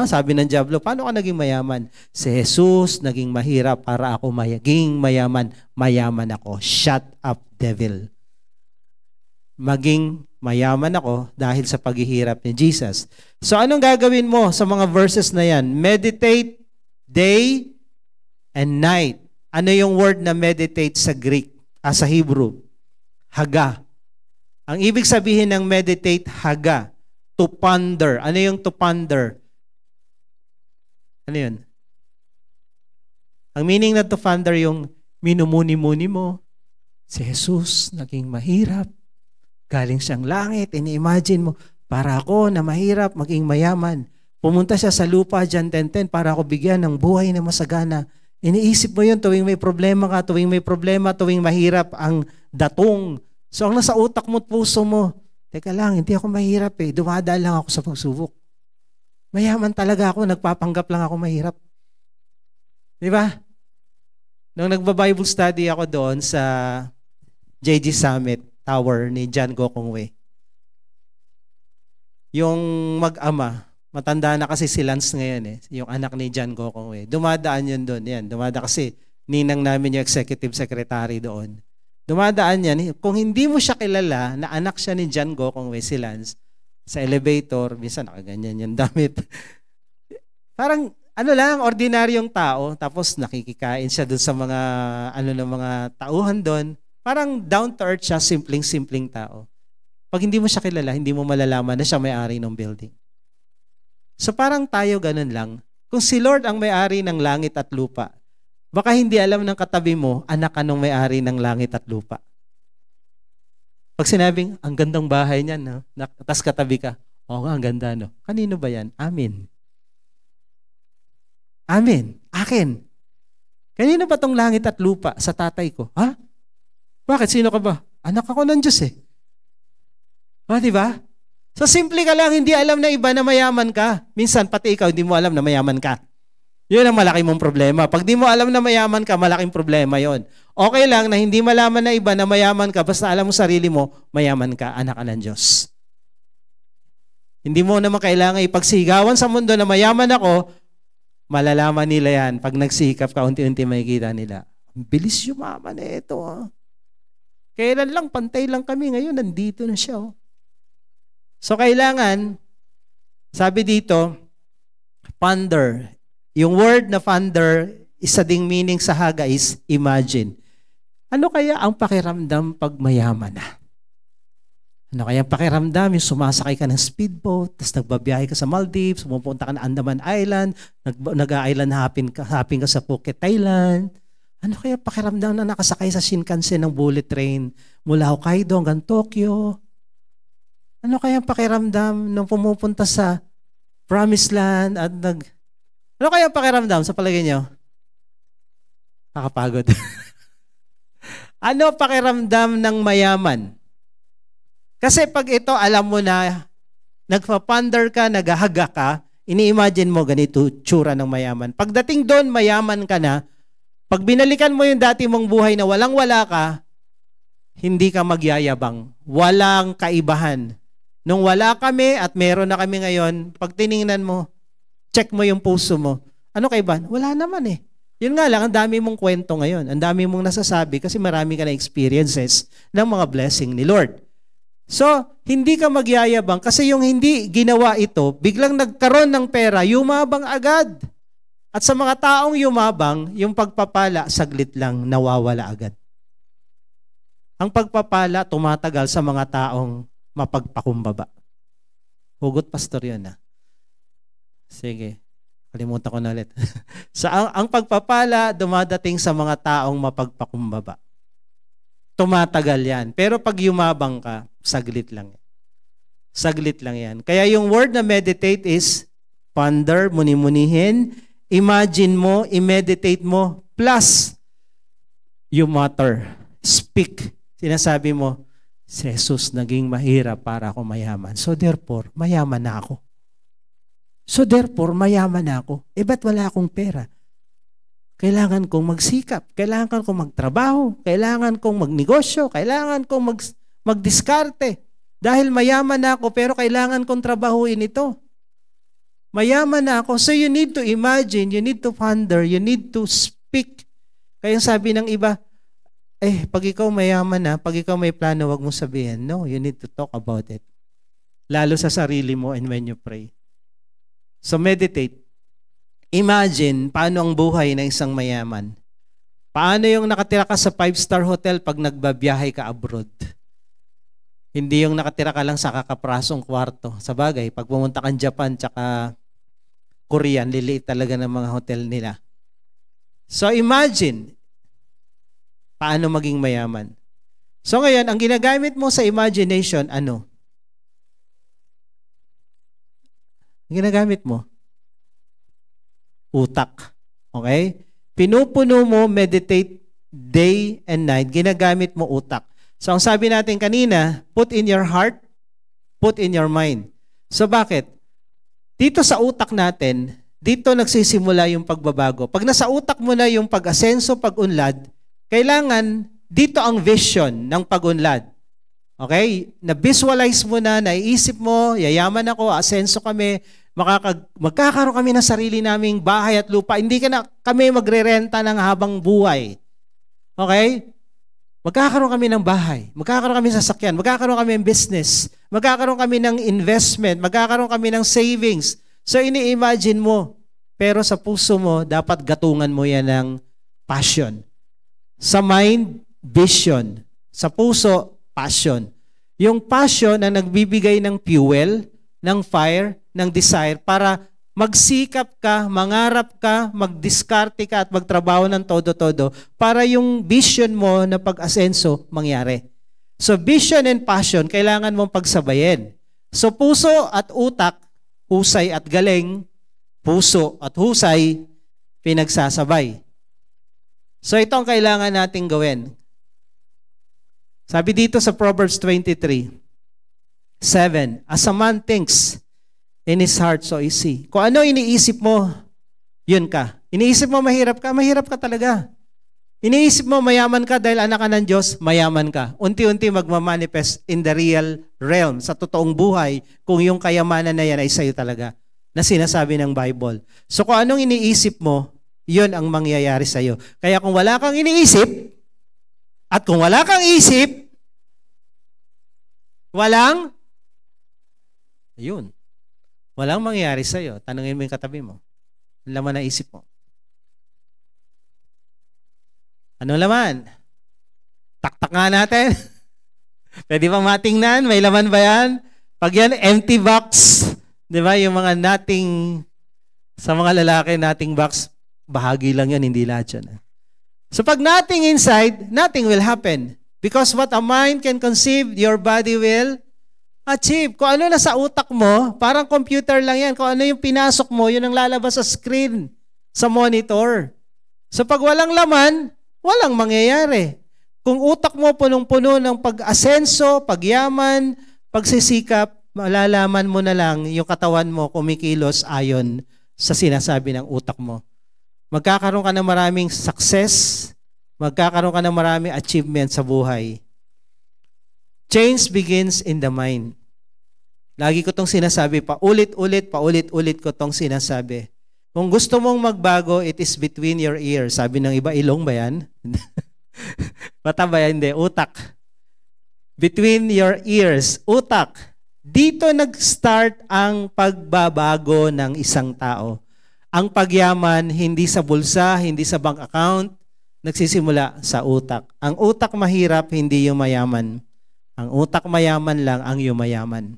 Sabi ng diablo, paano ka naging mayaman? Si Jesus naging mahirap para ako maging mayaman. Mayaman ako. Shut up, devil. Maging mayaman ako dahil sa paghihirap ni Jesus. So anong gagawin mo sa mga verses na yan? Meditate day and night. Ano yung word na meditate sa Greek? Sa Hebrew? Haga. Ang ibig sabihin ng meditate, haga. To ponder. Ano yung to ponder? Ano yun? Ang meaning na to ponder yung minumuni-muni mo. Si Jesus naging mahirap. Galing siyang langit. Ini-imagine mo, para ako na mahirap, maging mayaman. Pumunta siya sa lupa, John 10:10, para ako bigyan ng buhay na masagana. Iniisip mo yun tuwing may problema ka, tuwing mahirap ang datong. So ang nasa utak mo at puso mo, teka lang, hindi ako mahirap dumadaan lang ako sa pagsubok. Mayaman talaga ako, nagpapanggap lang ako mahirap. Di ba? Nung nagba-Bible study ako doon sa JG Summit Tower ni John Gokongwei, yung mag-ama, matanda na kasi si Lance ngayon yung anak ni John Gokongwei. Dumadaan yun doon. Dumadaan kasi ninang namin yung executive secretary doon. Dumadaan yan. Kung hindi mo siya kilala na anak siya ni John Gokongwei, si Lance, sa elevator, minsan nakaganyan yung damit. Parang, ordinaryong tao, tapos nakikikain siya doon sa mga, mga tauhan doon. Parang down to earth siya, simpleng tao. Pag hindi mo siya kilala, hindi mo malalaman na siya may-ari ng building. So parang tayo ganun lang. Kung si Lord ang may-ari ng langit at lupa, baka hindi alam ng katabi mo, anak ka nung may-ari ng langit at lupa. Pag sinabing, ang gandang bahay niyan, no? Tas katabi ka, oo nga, ang ganda, no? Kanino ba yan? Amin. Amin. Akin. Kanino ba tong langit at lupa sa tatay ko? Bakit? Sino ka ba? Anak ako ng Diyos diba? So simple ka lang, hindi alam na iba na mayaman ka. Minsan, pati ikaw, hindi mo alam na mayaman ka. Yun ang malaki mong problema. Pag di mo alam na mayaman ka, malaking problema yon. Okay lang na hindi malaman na iba na mayaman ka, basta alam mo sarili mo, mayaman ka, anak ka ng Diyos. Hindi mo naman kailangan ipagsigawan sa mundo na mayaman ako Malalaman nila yan. Pag nagsikap ka, unti-unti makikita nila. Ang bilis yumaman na ito. Kailan lang, pantay lang kami. Ngayon, nandito na siya. So, kailangan, sabi dito, ponder. Yung word na ponder, isa ding meaning sa Haga is imagine. Ano kaya ang pakiramdam pag mayaman na? Ano kaya ang pakiramdam? Yung sumasakay ka ng speedboat, tapos nagbabiyahe ka sa Maldives, pumupunta ka na Andaman Island, nag-island hopping ka sa Phuket, Thailand. Ano kaya pakiramdam na nakasakay sa Shinkansen ng bullet train mula Hokkaido hanggang Tokyo? Ano kaya ang pakiramdam nung pumupunta sa Promised Land at Ano kaya ang pakiramdam sa palagay nyo? Nakapagod. Ano pakiramdam ng mayaman? Kasi pag ito, alam mo na, nagpa-ponder ka, naghahaga ka, ini-imagine mo ganito tsura ng mayaman. Pagdating doon, mayaman ka na, pag binalikan mo yung dati mong buhay na walang-wala ka, hindi ka magyayabang. Walang kaibahan. Nung wala kami at meron na kami ngayon, pag tiningnan mo, check mo yung puso mo. Ano kaibahan? Wala naman eh. Yun nga lang, ang dami mong kwento ngayon. Ang dami mong nasasabi kasi marami ka na experiences ng mga blessing ni Lord. So, hindi ka magyayabang kasi yung hindi ginawa ito, biglang nagkaroon ng pera, yumabang agad. At sa mga taong yumabang, yung pagpapala, saglit lang, nawawala agad. Ang pagpapala, tumatagal sa mga taong mapagpakumbaba. Hugot, pastor, yun ah. Sige. Kalimutan ko na ulit. Ang pagpapala, dumadating sa mga taong mapagpakumbaba. Tumatagal yan. Pero pag yumabang ka, saglit lang. Saglit lang yan. Kaya yung word na meditate is ponder, muni-munihin, imagine mo, i-meditate mo, plus you mutter, speak. Sinasabi mo, si Jesus naging mahirap para ako mayaman. So therefore, mayaman na ako. So therefore, mayaman na ako. Ba't wala akong pera? Kailangan kong magsikap. Kailangan kong magtrabaho. Kailangan kong magnegosyo. Kailangan kong magdiskarte. Dahil mayaman na ako, pero kailangan kong trabahuin ito. Mayaman na ako. So you need to imagine, you need to ponder, you need to speak. Kaya sabi ng iba, pag ikaw mayaman na, pag ikaw may plano, wag mo sabihin. No, you need to talk about it. Lalo sa sarili mo and when you pray. So meditate. Imagine paano ang buhay ng isang mayaman. Paano yung nakatira ka sa 5-star hotel pag nagbabiyahe ka abroad? Hindi yung nakatira ka lang sa kakaprasong kwarto. Sa bagay, pag pumunta kang Japan tsaka Korean, liliit talaga ng mga hotel nila. So imagine paano maging mayaman. So ngayon, ang ginagamit mo sa imagination, ano? Ginagamit mo? Utak. Okay? Pinupuno mo, meditate day and night. Ginagamit mo utak. So ang sabi natin kanina, put in your heart, put in your mind. So bakit? Dito sa utak natin, dito nagsisimula yung pagbabago. Pag nasa utak mo na yung pag-asenso, pag-unlad, kailangan dito ang vision ng pag-unlad. Okay? Na-visualize mo na, naiisip mo, yayaman ako, asenso kami, magkakaroon kami ng sarili naming bahay at lupa. Hindi kami magrerenta ng habang buhay. Okay? Magkakaroon kami ng bahay. Magkakaroon kami ng sasakyan. Magkakaroon kami ng business. Magkakaroon kami ng investment. Magkakaroon kami ng savings. So, ini-imagine mo. Pero sa puso mo, dapat gatungan mo yan ng passion. Sa mind, vision. Sa puso, passion. Yung passion na nagbibigay ng fuel, ng fire, ng desire para magsikap ka, mangarap ka, magdiskarte ka at magtrabaho ng todo-todo para yung vision mo na pag-asenso mangyari. So vision and passion, kailangan mong pagsabayin. So puso at utak, husay at galing, puso at husay, pinagsasabay. So ito ang kailangan nating gawin. Sabi dito sa Proverbs 23:7, as a man thinks in his heart, so is he. Kung ano iniisip mo, yun ka. Iniisip mo mahirap ka talaga. Iniisip mo mayaman ka dahil anak ka ng Diyos, mayaman ka. Unti-unti magmamanifest in the real realm, sa totoong buhay, kung yung kayamanan na yan ay sa'yo talaga. na sinasabi ng Bible. So kung anong iniisip mo, yun ang mangyayari sa'yo. Kaya kung wala kang iniisip, at kung wala kang isip, walang mangyayari sa'yo. Tanungin mo yung katabi mo. Ang laman ng isip mo. Anong laman? Taktak nga natin. Pwede bang matingnan? May laman ba yan? Pag yan, empty box. Di ba? Yung mga sa mga lalaki, nating box, bahagi lang yan, hindi lahat yan. So pag nothing inside, nothing will happen. Because what a mind can conceive, your body will achieve. Kung ano nasa utak mo, parang computer lang yan. Kung ano yung pinasok mo, yun ang lalabas sa screen, sa monitor. So pag walang laman, walang mangyayari. Kung utak mo punong-puno ng pag-asenso, pagyaman, pagsisikap, malalaman mo na lang yung katawan mo kumikilos ayon sa sinasabi ng utak mo. Magkakaroon ka ng maraming success, magkakaroon ka ng maraming achievement sa buhay. Change begins in the mind. Lagi ko itong sinasabi, paulit-ulit ko itong sinasabi. Kung gusto mong magbago, it is between your ears. Sabi ng iba, ilong ba yan? Mata ba yan? Hindi, utak. Between your ears, utak. Dito nag-start ang pagbabago ng isang tao. Ang pagyaman, hindi sa bulsa, hindi sa bank account, nagsisimula sa utak. Ang utak mahirap, hindi yung mayaman. Ang utak mayaman lang ang yumayaman.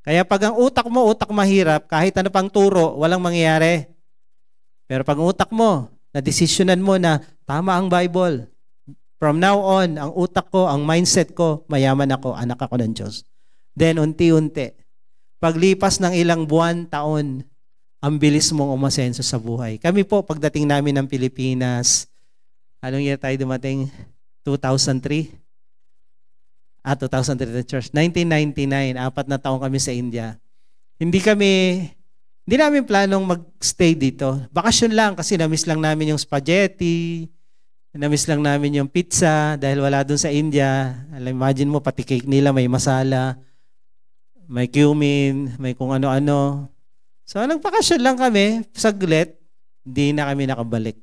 Kaya pag ang utak mo, utak mahirap, kahit ano pang turo, walang mangyayari. Pero pag utak mo, na-desisyonan mo na tama ang Bible. From now on, ang utak ko, ang mindset ko, mayaman ako, anak ako ng Diyos. Then, unti-unti, paglipas ng ilang buwan, taon, ang bilis mong umasenso sa buhay. Kami po, pagdating namin ng Pilipinas, anong year tayo dumating? 2003? 2003 the church. 1999, 4 na taon kami sa India. Hindi namin planong mag-stay dito. Bakasyon lang kasi na-miss lang namin yung spaghetti, na-miss lang namin yung pizza dahil wala dun sa India. Imagine mo, pati cake nila may masala, may cumin, may kung ano-ano. So, nagpakasyon lang kami, saglit, di na kami nakabalik.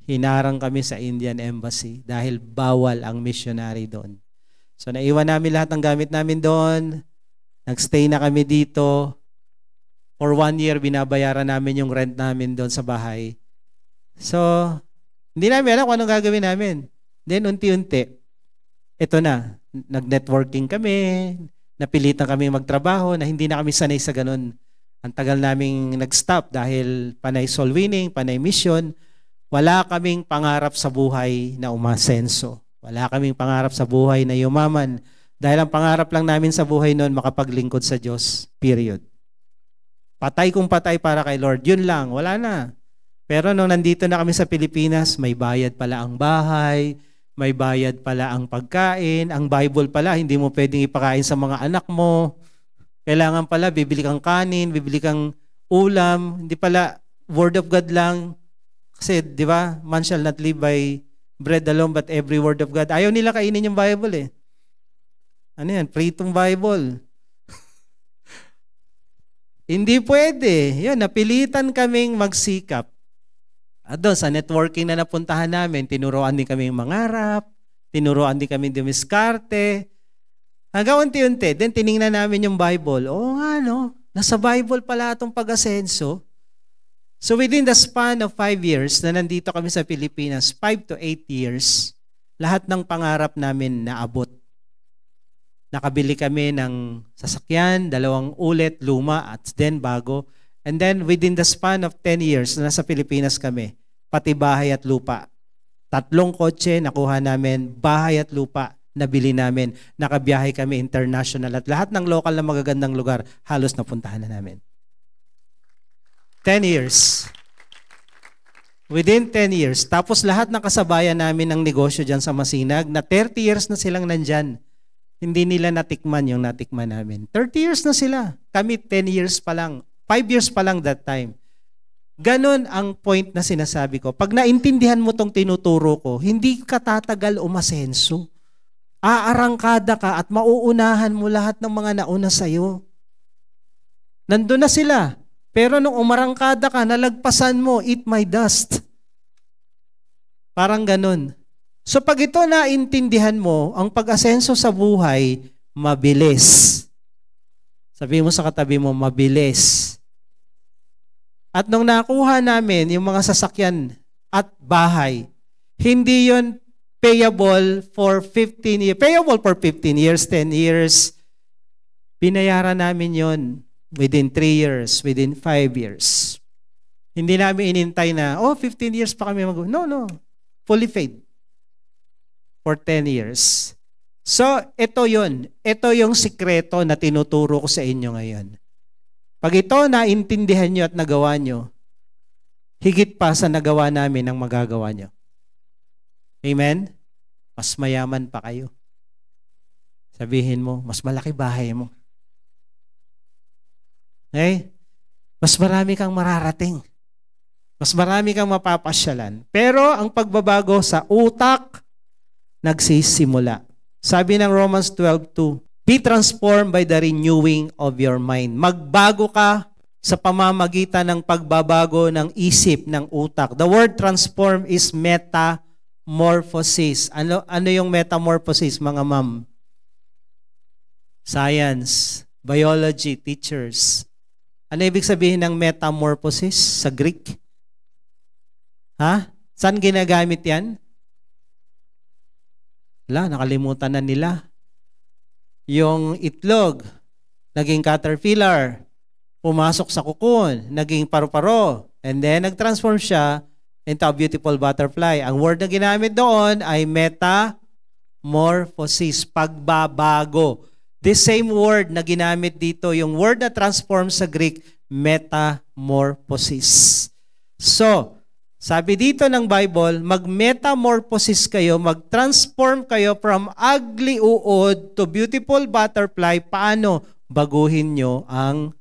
Hinarang kami sa Indian Embassy dahil bawal ang missionary doon. So, naiwan namin lahat ng gamit namin doon. Nagstay na kami dito. For 1 year, binabayaran namin yung rent namin doon sa bahay. So, hindi namin alam kung anong gagawin namin. Then, unti-unti, ito na, nag-networking kami, napilitan kami magtrabaho na hindi na kami sanay sa ganun. Ang tagal naming nag-stop dahil panay soul winning, panay mission, wala kaming pangarap sa buhay na umasenso. Wala kaming pangarap sa buhay na yumaman. Dahil ang pangarap lang namin sa buhay noon, makapaglingkod sa Diyos. Period. Patay kung patay para kay Lord. Yun lang, wala na. Pero nung nandito na kami sa Pilipinas, may bayad pala ang bahay, may bayad pala ang pagkain, ang Bible pala, hindi mo pwedeng ipakain sa mga anak mo. Kailangan pala, bibili kang kanin, bibili kang ulam, hindi pala word of God lang. Kasi, di ba, man shall not live by bread alone, but every word of God. Ayaw nila kainin yung Bible eh. Ano yan? Pritong Bible. Hindi pwede. Yun, napilitan kaming magsikap. At doon, sa networking na napuntahan namin, tinuruan din kami mangarap, tinuruan din kami dumiskarte. Hanggang unti-unti, then tiningnan namin yung Bible. Oo nga, no? Nasa Bible pala itong pag-asenso. So within the span of 5 years na nandito kami sa Pilipinas, 5 to 8 years, lahat ng pangarap namin naabot. Nakabili kami ng sasakyan, 2 ulit, luma at then bago. And then within the span of 10 years na nasa Pilipinas kami, pati bahay at lupa. 3 kotse nakuha namin, bahay at lupa nabili namin. Nakabiyahe kami international at lahat ng local na magagandang lugar halos napuntahan na namin. 10 years. Within 10 years. Tapos lahat ng kasabayan namin ng negosyo dyan sa Masinag, na 30 years na silang nandyan. Hindi nila natikman yung natikman namin. 30 years na sila. Kami 10 years pa lang. 5 years pa lang that time. Ganon ang point na sinasabi ko. Pag naintindihan mo tong tinuturo ko, hindi ka tatagal umasenso. Aarangkada ka at mauunahan mo lahat ng mga nauna sa'yo. Nandun na sila. Pero nung umarangkada ka, nalagpasan mo, eat my dust. Parang ganun. So pag ito naintindihan mo, ang pag-asenso sa buhay, mabilis. Sabihin mo sa katabi mo, mabilis. At nung nakuha namin yung mga sasakyan at bahay, hindi yon payable for 15 years. Payable for 15 years, 10 years. Binayaran namin yon within 3 years, within 5 years. Hindi namin inintay na, 15 years pa kami No. Fully paid. For 10 years. So, ito yun. Ito yung sikreto na tinuturo ko sa inyo ngayon. Pag ito naintindihan nyo at nagawa nyo, higit pa sa nagawa namin ang magagawa nyo. Amen? Mas mayaman pa kayo. Sabihin mo, mas malaki bahay mo. Okay? Mas marami kang mararating. Mas marami kang mapapasyalan. Pero ang pagbabago sa utak, nagsisimula. Sabi ng Romans 12:2, be transformed by the renewing of your mind. Magbago ka sa pamamagitan ng pagbabago ng isip, ng utak. The word transform is metamorphosis. Ano yung metamorphosis, mga ma'am? Science, biology, teachers. Ano ibig sabihin ng metamorphosis sa Greek? Saan ginagamit yan? Nakalimutan na nila. Yung itlog, naging caterpillar, pumasok sa cocoon, naging paru-paro, and then nag-transform siya into a beautiful butterfly. Ang word na ginamit doon ay metamorphosis, pagbabago. This same word na ginamit dito, yung word na transform sa Greek, metamorphosis. So, sabi dito ng Bible, mag-metamorphosis kayo, mag-transform kayo from ugly uod to beautiful butterfly. Paano? Baguhin nyo ang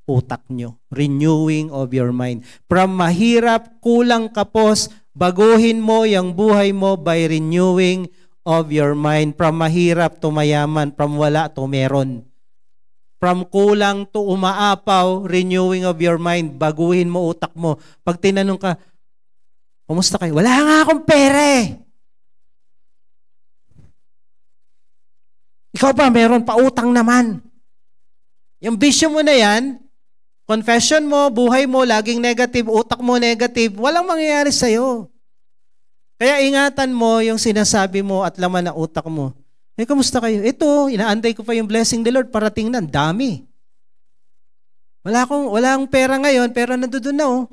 utak nyo. Renewing of your mind. From mahirap, kulang kapos, baguhin mo yung buhay mo by renewing of your mind. From mahirap to mayaman, from wala to meron. From kulang to umaapaw, renewing of your mind. Baguhin mo utak mo. Pag tinanong ka, kumusta kayo? Wala nga akong pera eh. Ikaw ba, meron pa utang naman. Yung bisyo mo na yan, confession mo, buhay mo, laging negative, utak mo negative, walang mangyayari sa'yo. Kaya ingatan mo yung sinasabi mo at laman ng utak mo. Kumusta kayo? Ito, inaantay ko pa yung blessing the Lord, parating na, dami. Wala akong pera ngayon, pero nandoon na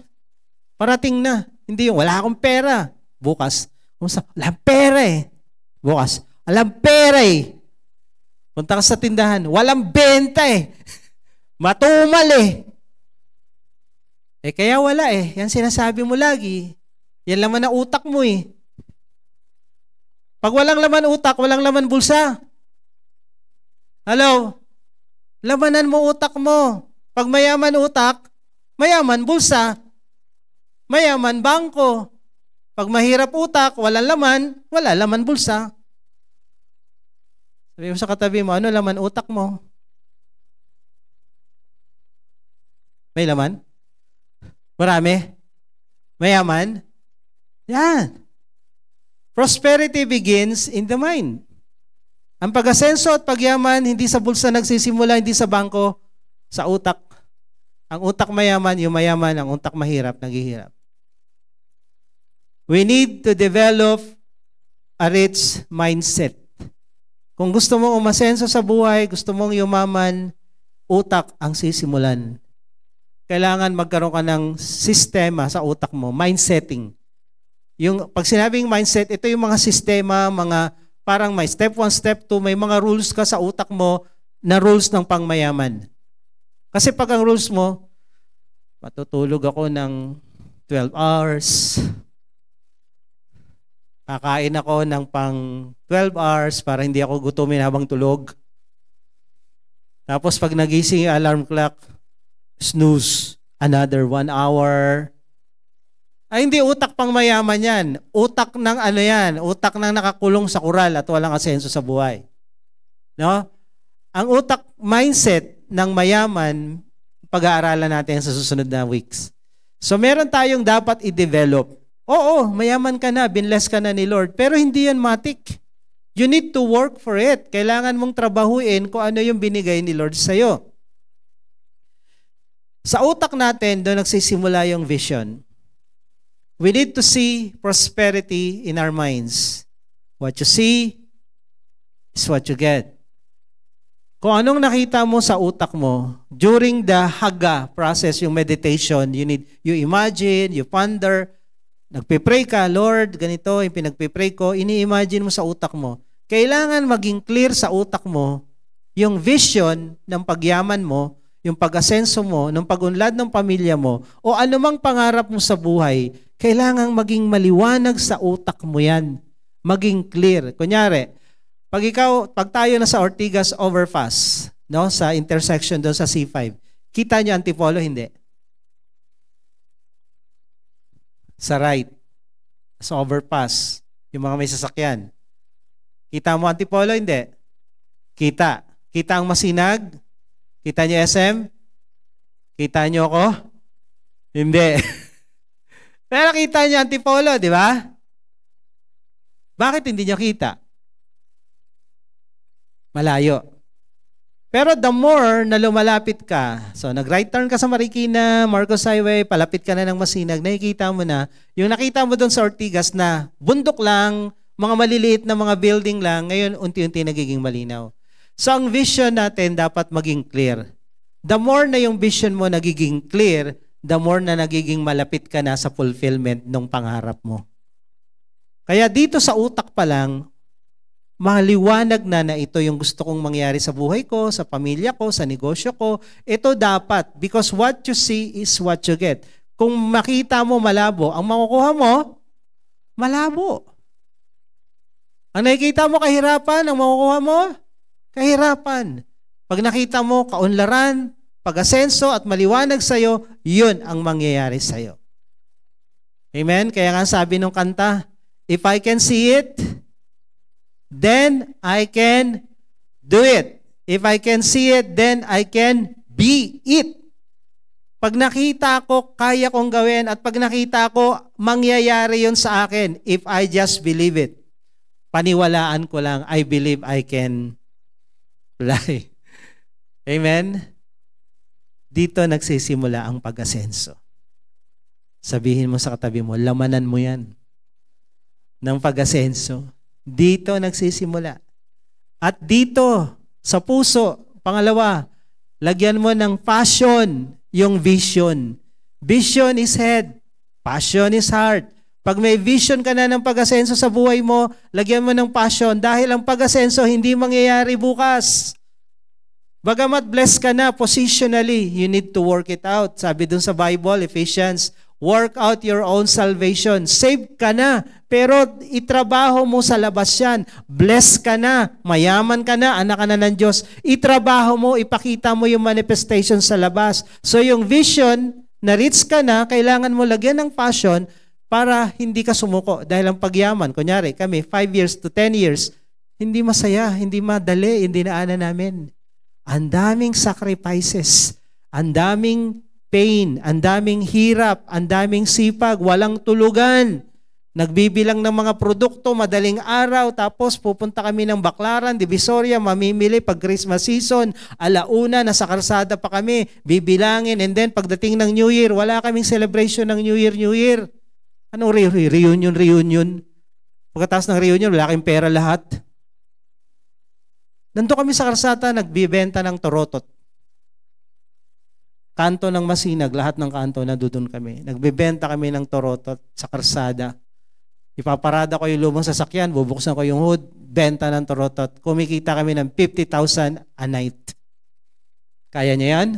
Parating na. Hindi yung wala akong pera. Bukas, walang pera eh. Bukas, walang pera eh. Punta ka sa tindahan, walang benta eh. Matumal eh. Kaya wala eh. Yan sinasabi mo lagi. Yan laman na utak mo eh. Pag walang laman utak, walang laman bulsa. Hello? Lamanan mo utak mo. Pag mayaman utak, mayaman bulsa. Mayaman bangko. Pag mahirap utak, wala laman bulsa. Sabi mo sa katabi mo, ano laman utak mo? May laman? Marami? Mayaman? Yan. Prosperity begins in the mind. Ang pag-asenso at pagyaman, hindi sa bulsa nagsisimula, hindi sa bangko, sa utak. Ang utak mayaman, yung mayaman, ang utak mahirap, naghihirap. We need to develop a rich mindset. Kung gusto mong umasenso sa buhay, gusto mong yumaman, utak ang sisimulan. Kailangan magkaroon ka ng sistema sa utak mo, mindsetting. Yung pag sinabing mindset, ito yung mga sistema, parang may step 1, step 2, may mga rules ka sa utak mo na rules ng pangmayaman. Kasi pag ang rules mo, matutulog ako ng 12 hours, kakain ako ng pang 12 hours para hindi ako gutumin habang tulog. Tapos pag nagising yung alarm clock, snooze, another 1 hour. Ay, hindi utak pang mayaman yan. Utak ng yan? Utak ng nakakulong sa kural at walang asenso sa buhay. No? Ang utak mindset ng mayaman, pag-aaralan natin sa susunod na weeks. So meron tayong dapat i-develop. Oo, mayaman ka na, binless ka na ni Lord, pero hindi yan matik. You need to work for it. Kailangan mong trabahuin kung ano yung binigay ni Lord sa'yo. Sa utak natin, doon nagsisimula yung vision. We need to see prosperity in our minds. What you see is what you get. Kung anong nakita mo sa utak mo, during the haga process, yung meditation, you imagine, you ponder, nagpipray ka, Lord, ganito, yung pinagpipray ko, ini-imagine mo sa utak mo. Kailangan maging clear sa utak mo yung vision ng pagyaman mo, yung pag-asenso mo, ng pag-unlad ng pamilya mo, o anumang pangarap mo sa buhay, kailangan maging maliwanag sa utak mo yan. Maging clear. Kunyari, pag tayo na sa Ortigas overpass, no, sa intersection doon sa C5, kita nyo Antipolo, hindi? Sa right, sa overpass, yung mga may sasakyan. Kita mo Antipolo, hindi? Kita. Kita ang Masinag? Kita nyo SM? Kita nyo ako? Hindi. Pero kita nyo Antipolo, di ba? Bakit hindi nyo kita? Malayo. Pero the more na lumalapit ka, so nag-right turn ka sa Marikina, Marcos Highway, palapit ka na ng Masinag, nakikita mo na, yung nakita mo doon sa Ortigas na bundok lang, mga maliliit na mga building lang, ngayon unti-unti nagiging malinaw. So ang vision natin dapat maging clear. The more na yung vision mo nagiging clear, the more na nagiging malapit ka na sa fulfillment ng pangarap mo. Kaya dito sa utak pa lang, maliwanag na ito yung gusto kong mangyari sa buhay ko, sa pamilya ko, sa negosyo ko. Ito dapat, because what you see is what you get. Kung makita mo malabo, ang makukuha mo, malabo. Ang nakikita mo kahirapan, ang makukuha mo, kahirapan. Pag nakita mo kaunlaran, pag-asenso at maliwanag sa'yo, yun ang mangyayari sa'yo. Amen? Kaya nga sabi nung kanta, if I can see it, then I can do it. If I can see it, then I can be it. Pag nakita ko, kaya kong gawin, at pag nakita ko, mangyayari yun sa akin if I just believe it. Paniwalaan ko lang, I believe I can fly. Amen? Dito nagsisimula ang pag-asenso. Sabihin mo sa katabi mo, lamanan mo yan ng pag-asenso. Dito nagsisimula. At dito, sa puso, pangalawa, lagyan mo ng passion yung vision. Vision is head. Passion is heart. Pag may vision ka na ng pag-asenso sa buhay mo, lagyan mo ng passion dahil ang pag-asenso hindi mangyayari bukas. Bagamat blessed ka na positionally, you need to work it out. Sabi dun sa Bible, Ephesians, work out your own salvation. Saved ka na, pero itrabaho mo sa labas yan. Blessed ka na, mayaman ka na, anak ka na ng Diyos. Itrabaho mo, ipakita mo yung manifestation sa labas. So yung vision, na-reach ka na, kailangan mo lagyan ng passion para hindi ka sumuko. Dahil ang pagyaman, kunyari kami, 5 years to 10 years, hindi masaya, hindi madali, hindi naanan namin. Ang daming sacrifices, ang daming pain, ang daming hirap, ang daming sipag, walang tulugan. Nagbibilang ng mga produkto, madaling araw, tapos pupunta kami ng Baclaran, Divisoria, mamimili pag Christmas season, alauna, nasa karsada pa kami, bibilangin, and then pagdating ng New Year, wala kaming celebration ng New Year. Anong reunion? Pagkatapos ng reunion, wala kaming pera lahat. Nandito kami sa karsada, nagbibenta ng torotot. Kanto ng Masinag, lahat ng kanto, nandoon kami. Nagbibenta kami ng torotot sa karsada. Ipaparada ko yung lumang sasakyan, bubuksan ko yung hood, benta ng torotot. Kumikita kami ng 50,000 a night. Kaya niya yan?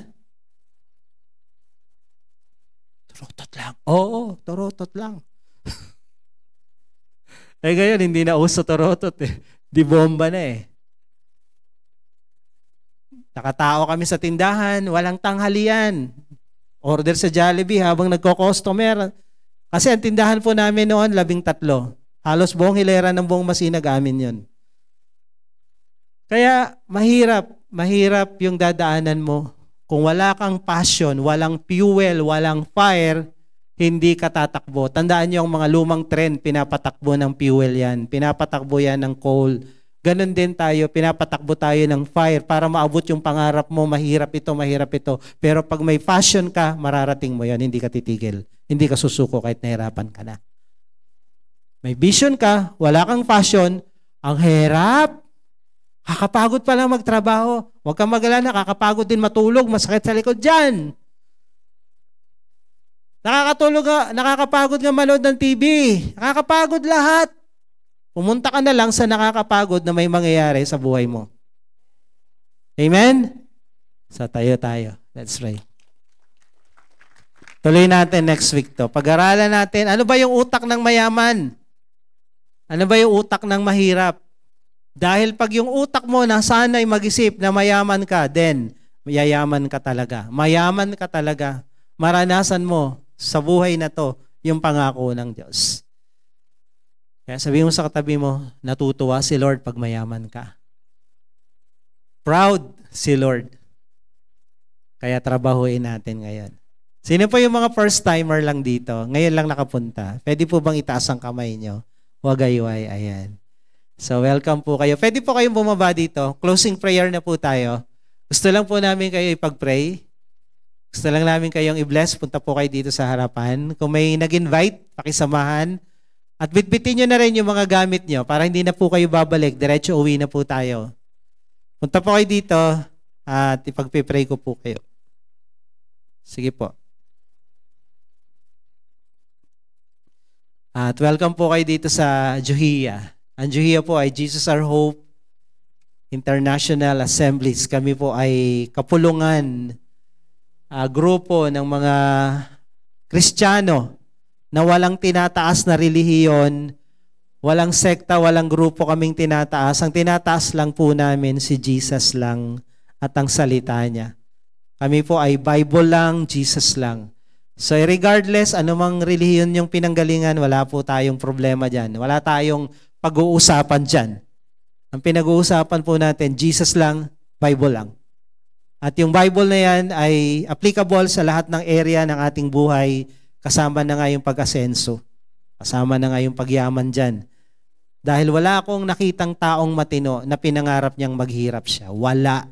Torotot lang. Oo, torotot lang. Eh ngayon, hindi na uso torotot eh. Di bomba na eh. Nakatao kami sa tindahan, walang tanghalian. Order sa Jollibee habang nagko-customer. Kasi ang tindahan po namin noon, 13. Halos buong hilera ng buong Masinag amin yun. Kaya mahirap yung dadaanan mo. Kung wala kang passion, walang fuel, walang fire, hindi ka tatakbo. Tandaan niyo ang mga lumang trend, pinapatakbo ng fuel yan. Pinapatakbo yan ng coal. Ganon din tayo, pinapatakbo tayo ng fire para maabot yung pangarap mo, mahirap ito, mahirap ito. Pero pag may passion ka, mararating mo yan, hindi ka titigil. Hindi ka susuko kahit nahirapan ka na. May vision ka, wala kang passion, ang hirap. Kakapagod pa lang magtrabaho. Huwag kang mag-alala, kakapagod din matulog, masakit sa likod dyan. Nakakapagod nga manood ng TV. Nakakapagod lahat. Pumunta ka na lang sa nakakapagod na may mangyayari sa buhay mo. Amen? So tayo. Let's pray. Tuloy natin next week to. Pag-aralan natin, ano ba yung utak ng mayaman? Ano ba yung utak ng mahirap? Dahil pag yung utak mo nasanay mag-isip na mayaman ka, then mayayaman ka talaga. Mayaman ka talaga. Maranasan mo sa buhay na to yung pangako ng Diyos. Kaya sabihin mo sa katabi mo, natutuwa si Lord pag mayaman ka. Proud si Lord. Kaya trabahuin natin ngayon. Sino po yung mga first timer lang dito? Ngayon lang nakapunta. Pwede po bang itaas ang kamay nyo? Wagayway, ayan. So welcome po kayo. Pwede po kayong bumaba dito. Closing prayer na po tayo. Gusto lang po namin kayo ipag-pray. Gusto lang namin kayong i-bless. Punta po kayo dito sa harapan. Kung may nag-invite, pakisamahan. At bitbitin nyo na rin yung mga gamit nyo para hindi na po kayo babalik. Diretso uwi na po tayo. Punta po kayo dito at ipag-pray ko po kayo. Sige po. At welcome po kayo dito sa Juhia. Ang Juhia po ay Jesus Our Hope International Assemblies. Kami po ay kapulungan, grupo ng mga Kristiyano na walang tinataas na relihiyon, walang sekta, walang grupo kaming tinataas. Ang tinataas lang po namin si Jesus lang at ang salita niya. Kami po ay Bible lang, Jesus lang. So regardless anumang relihiyon yung pinanggalingan, wala po tayong problema dyan. Wala tayong pag-uusapan dyan. Ang pinag-uusapan po natin, Jesus lang, Bible lang. At yung Bible na yan ay applicable sa lahat ng area ng ating buhay, kasama na nga yung pag-asenso. Kasama na nga yung pagyaman dyan. Dahil wala akong nakitang taong matino na pinangarap niyang maghirap siya. Wala.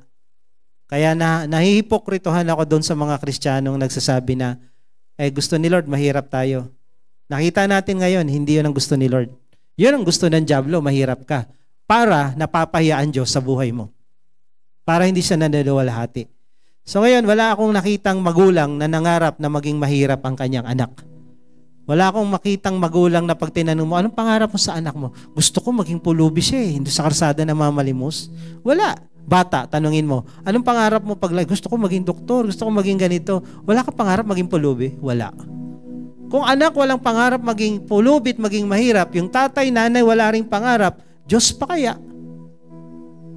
Kaya nahihipokritohan ako doon sa mga Kristiyanong nagsasabi na, gusto ni Lord, mahirap tayo. Nakita natin ngayon, hindi yun ang gusto ni Lord. Yun ang gusto ng dyablo, mahirap ka. Para napapahiyaan Diyos sa buhay mo. Para hindi siya naniniwalhati. So ngayon, wala akong nakitang magulang na nangarap na maging mahirap ang kanyang anak. Wala akong makitang magulang na pag tinanong mo, anong pangarap mo sa anak mo? Gusto ko maging pulubi siya hindi sa karsada na mamalimos. Wala. Bata, tanungin mo, anong pangarap mo pag gusto ko maging doktor, gusto ko maging ganito. Wala ka pangarap maging pulubi? Wala. Kung anak walang pangarap maging pulubit, maging mahirap, yung tatay, nanay wala ring pangarap, Diyos pa kaya?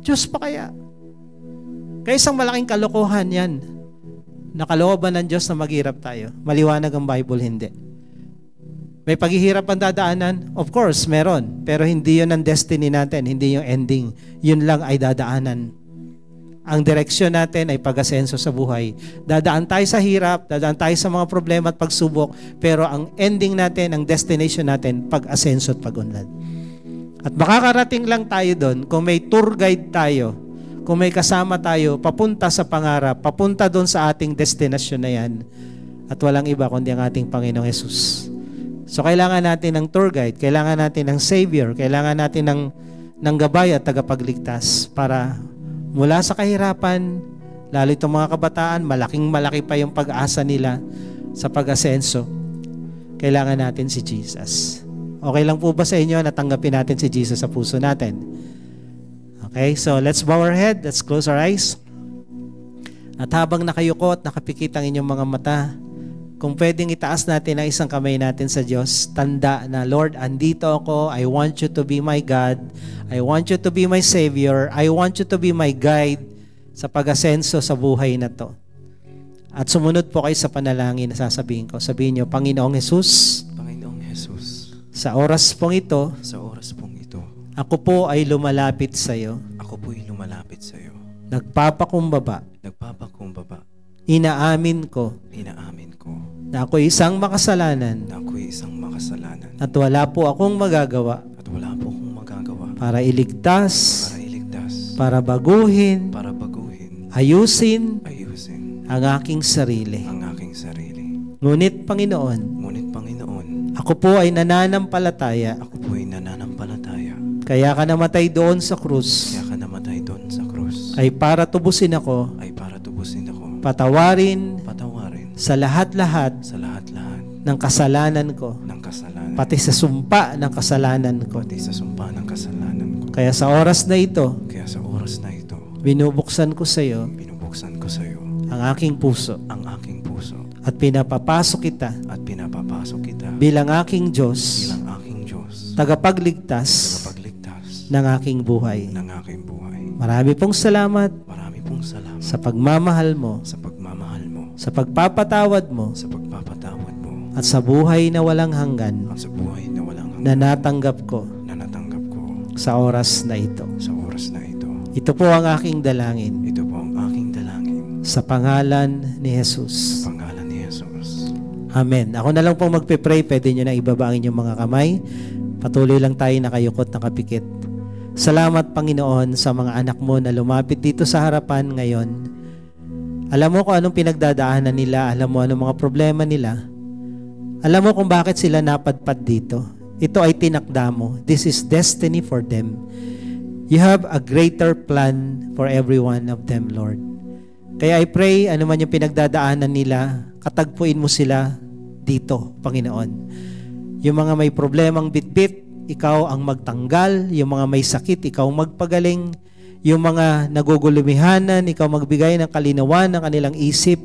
Diyos pa kaya? Kaya isang malaking kalokohan yan. Nakalooban ng Diyos na maghirap tayo. Maliwanag ang Bible, hindi. May paghihirap ang dadaanan? Of course, meron. Pero hindi yun ang destiny natin, hindi yung ending. Yun lang ay dadaanan. Ang direksyon natin ay pag-asenso sa buhay. Dadaan tayo sa hirap, dadaan tayo sa mga problema at pagsubok, pero ang ending natin, ang destination natin, pag-asenso at pag-unlad. At makakarating lang tayo doon kung may tour guide tayo, kung may kasama tayo, papunta sa pangarap, papunta doon sa ating destination na yan, at walang iba kundi ang ating Panginoong Hesus. So kailangan natin ng tour guide, kailangan natin ng Savior, kailangan natin ng gabay at tagapagligtas para mula sa kahirapan, lalo itong mga kabataan, malaking-malaki pa yung pag-asa nila sa pag-asenso. Kailangan natin si Jesus. Okay lang po ba sa inyo na tanggapin natin si Jesus sa puso natin? Okay, so let's bow our head, let's close our eyes. At habang nakayuko at nakapikit ang inyong mga mata, kung pwedeng itaas natin ang isang kamay natin sa Diyos, tanda na, Lord, andito ako, I want you to be my God, I want you to be my Savior, I want you to be my guide sa pag-asenso sa buhay na to. At sumunod po kayo sa panalangin na sasabihin ko. Sabihin niyo, Panginoong Jesus, Panginoong Jesus, sa oras pong ito, ako po ay lumalapit sa iyo. Ako po ay lumalapit sa iyo. Nagpapakumbaba. inaamin ko na ako'y isang makasalanan at wala po akong magagawa para iligtas, para baguhin, ayusin ang aking sarili. Ngunit Panginoon, ako po ay nananampalataya. Kaya ka namatay doon sa krus. Ay para tubusin ako. Patawarin sa lahat-lahat ng kasalanan ko. Pati sa sumpa ng kasalanan ko. Kaya sa oras na ito, binubuksan ko sa iyo ang aking puso. At pinapapasok kita bilang aking Diyos, tagapagligtas ng aking buhay. Marami pong salamat sa pagmamahal mo, sa pagpapatawad mo, at sa buhay na walang hanggan na natanggap ko sa oras na ito. Ito po ang aking dalangin. Sa pangalan ni Jesus. Amen. Ako na lang pong magpe-pray. Pwede nyo na ibaba ang inyong mga kamay. Patuloy lang tayo nakayukot, nakapikit. Salamat, Panginoon, sa mga anak mo na lumapit dito sa harapan ngayon. Alam mo kung anong pinagdadaanan nila. Alam mo anong mga problema nila. Alam mo kung bakit sila napadpad dito. Ito ay tinakda mo. This is destiny for them. You have a greater plan for every one of them, Lord. Kaya I pray, ano man yung pinagdadaanan nila, katagpuin mo sila dito, Panginoon. Yung mga may problemang bitbit, ikaw ang magtanggal. Yung mga may sakit, ikaw magpagaling. Yung mga nagugulumihanan, ikaw magbigay ng kalinawan ng kanilang isip.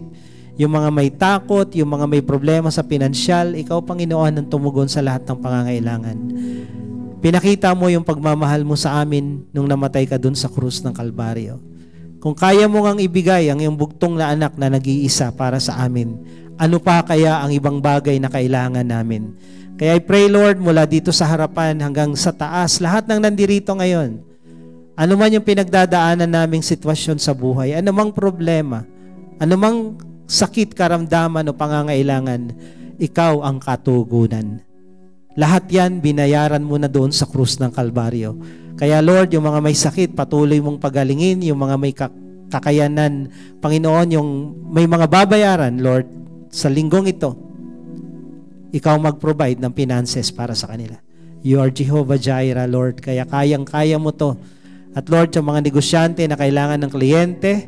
Yung mga may takot, yung mga may problema sa pinansyal, ikaw, Panginoon, ang tumugon sa lahat ng pangangailangan. Pinakita mo yung pagmamahal mo sa amin nung namatay ka dun sa krus ng Kalbaryo. Kung kaya mo ngang ibigay ang iyong bugtong na anak na nag-iisa para sa amin, ano pa kaya ang ibang bagay na kailangan namin? Kaya I pray, Lord, mula dito sa harapan hanggang sa taas, lahat ng nandirito ngayon, ano man yung pinagdadaanan naming sitwasyon sa buhay, ano mang problema, ano mang sakit, karamdaman o pangangailangan, ikaw ang katugunan. Lahat yan, binayaran mo na doon sa krus ng Kalbaryo. Kaya Lord, yung mga may sakit, patuloy mong pagalingin. Yung mga may kakayanan, Panginoon, yung may mga babayaran, Lord, sa linggong ito, ikaw mag-provide ng finances para sa kanila. You are Jehovah Jireh, Lord. Kaya kayang-kaya mo to. At Lord, yung mga negosyante na kailangan ng kliyente,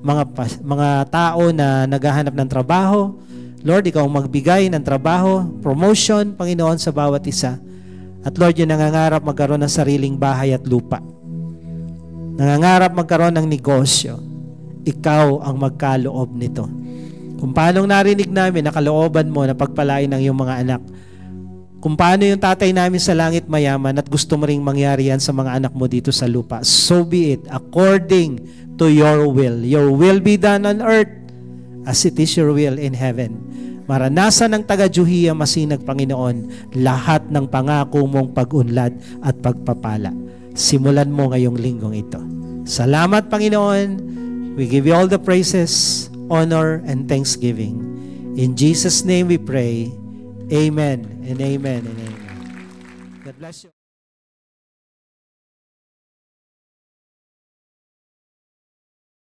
mga tao na naghahanap ng trabaho, Lord, ikaw magbigay ng trabaho, promotion, Panginoon, sa bawat isa. At Lord, yung nangangarap magkaroon ng sariling bahay at lupa. Nangangarap magkaroon ng negosyo. Ikaw ang magkaloob nito. Kung paano narinig namin, nakalooban mo na pagpalain ng iyong mga anak. Kung paano yung tatay namin sa langit mayaman at gusto mo ring mangyari yan sa mga anak mo dito sa lupa. So be it, according to your will. Your will be done on earth as it is your will in heaven. Maranasan ng taga-Juhiya masinag, Panginoon, lahat ng pangako mong pag-unlad at pagpapala. Simulan mo ngayong linggong ito. Salamat, Panginoon. We give you all the praises, honor, and thanksgiving. In Jesus' name we pray. Amen and amen and amen. God bless you.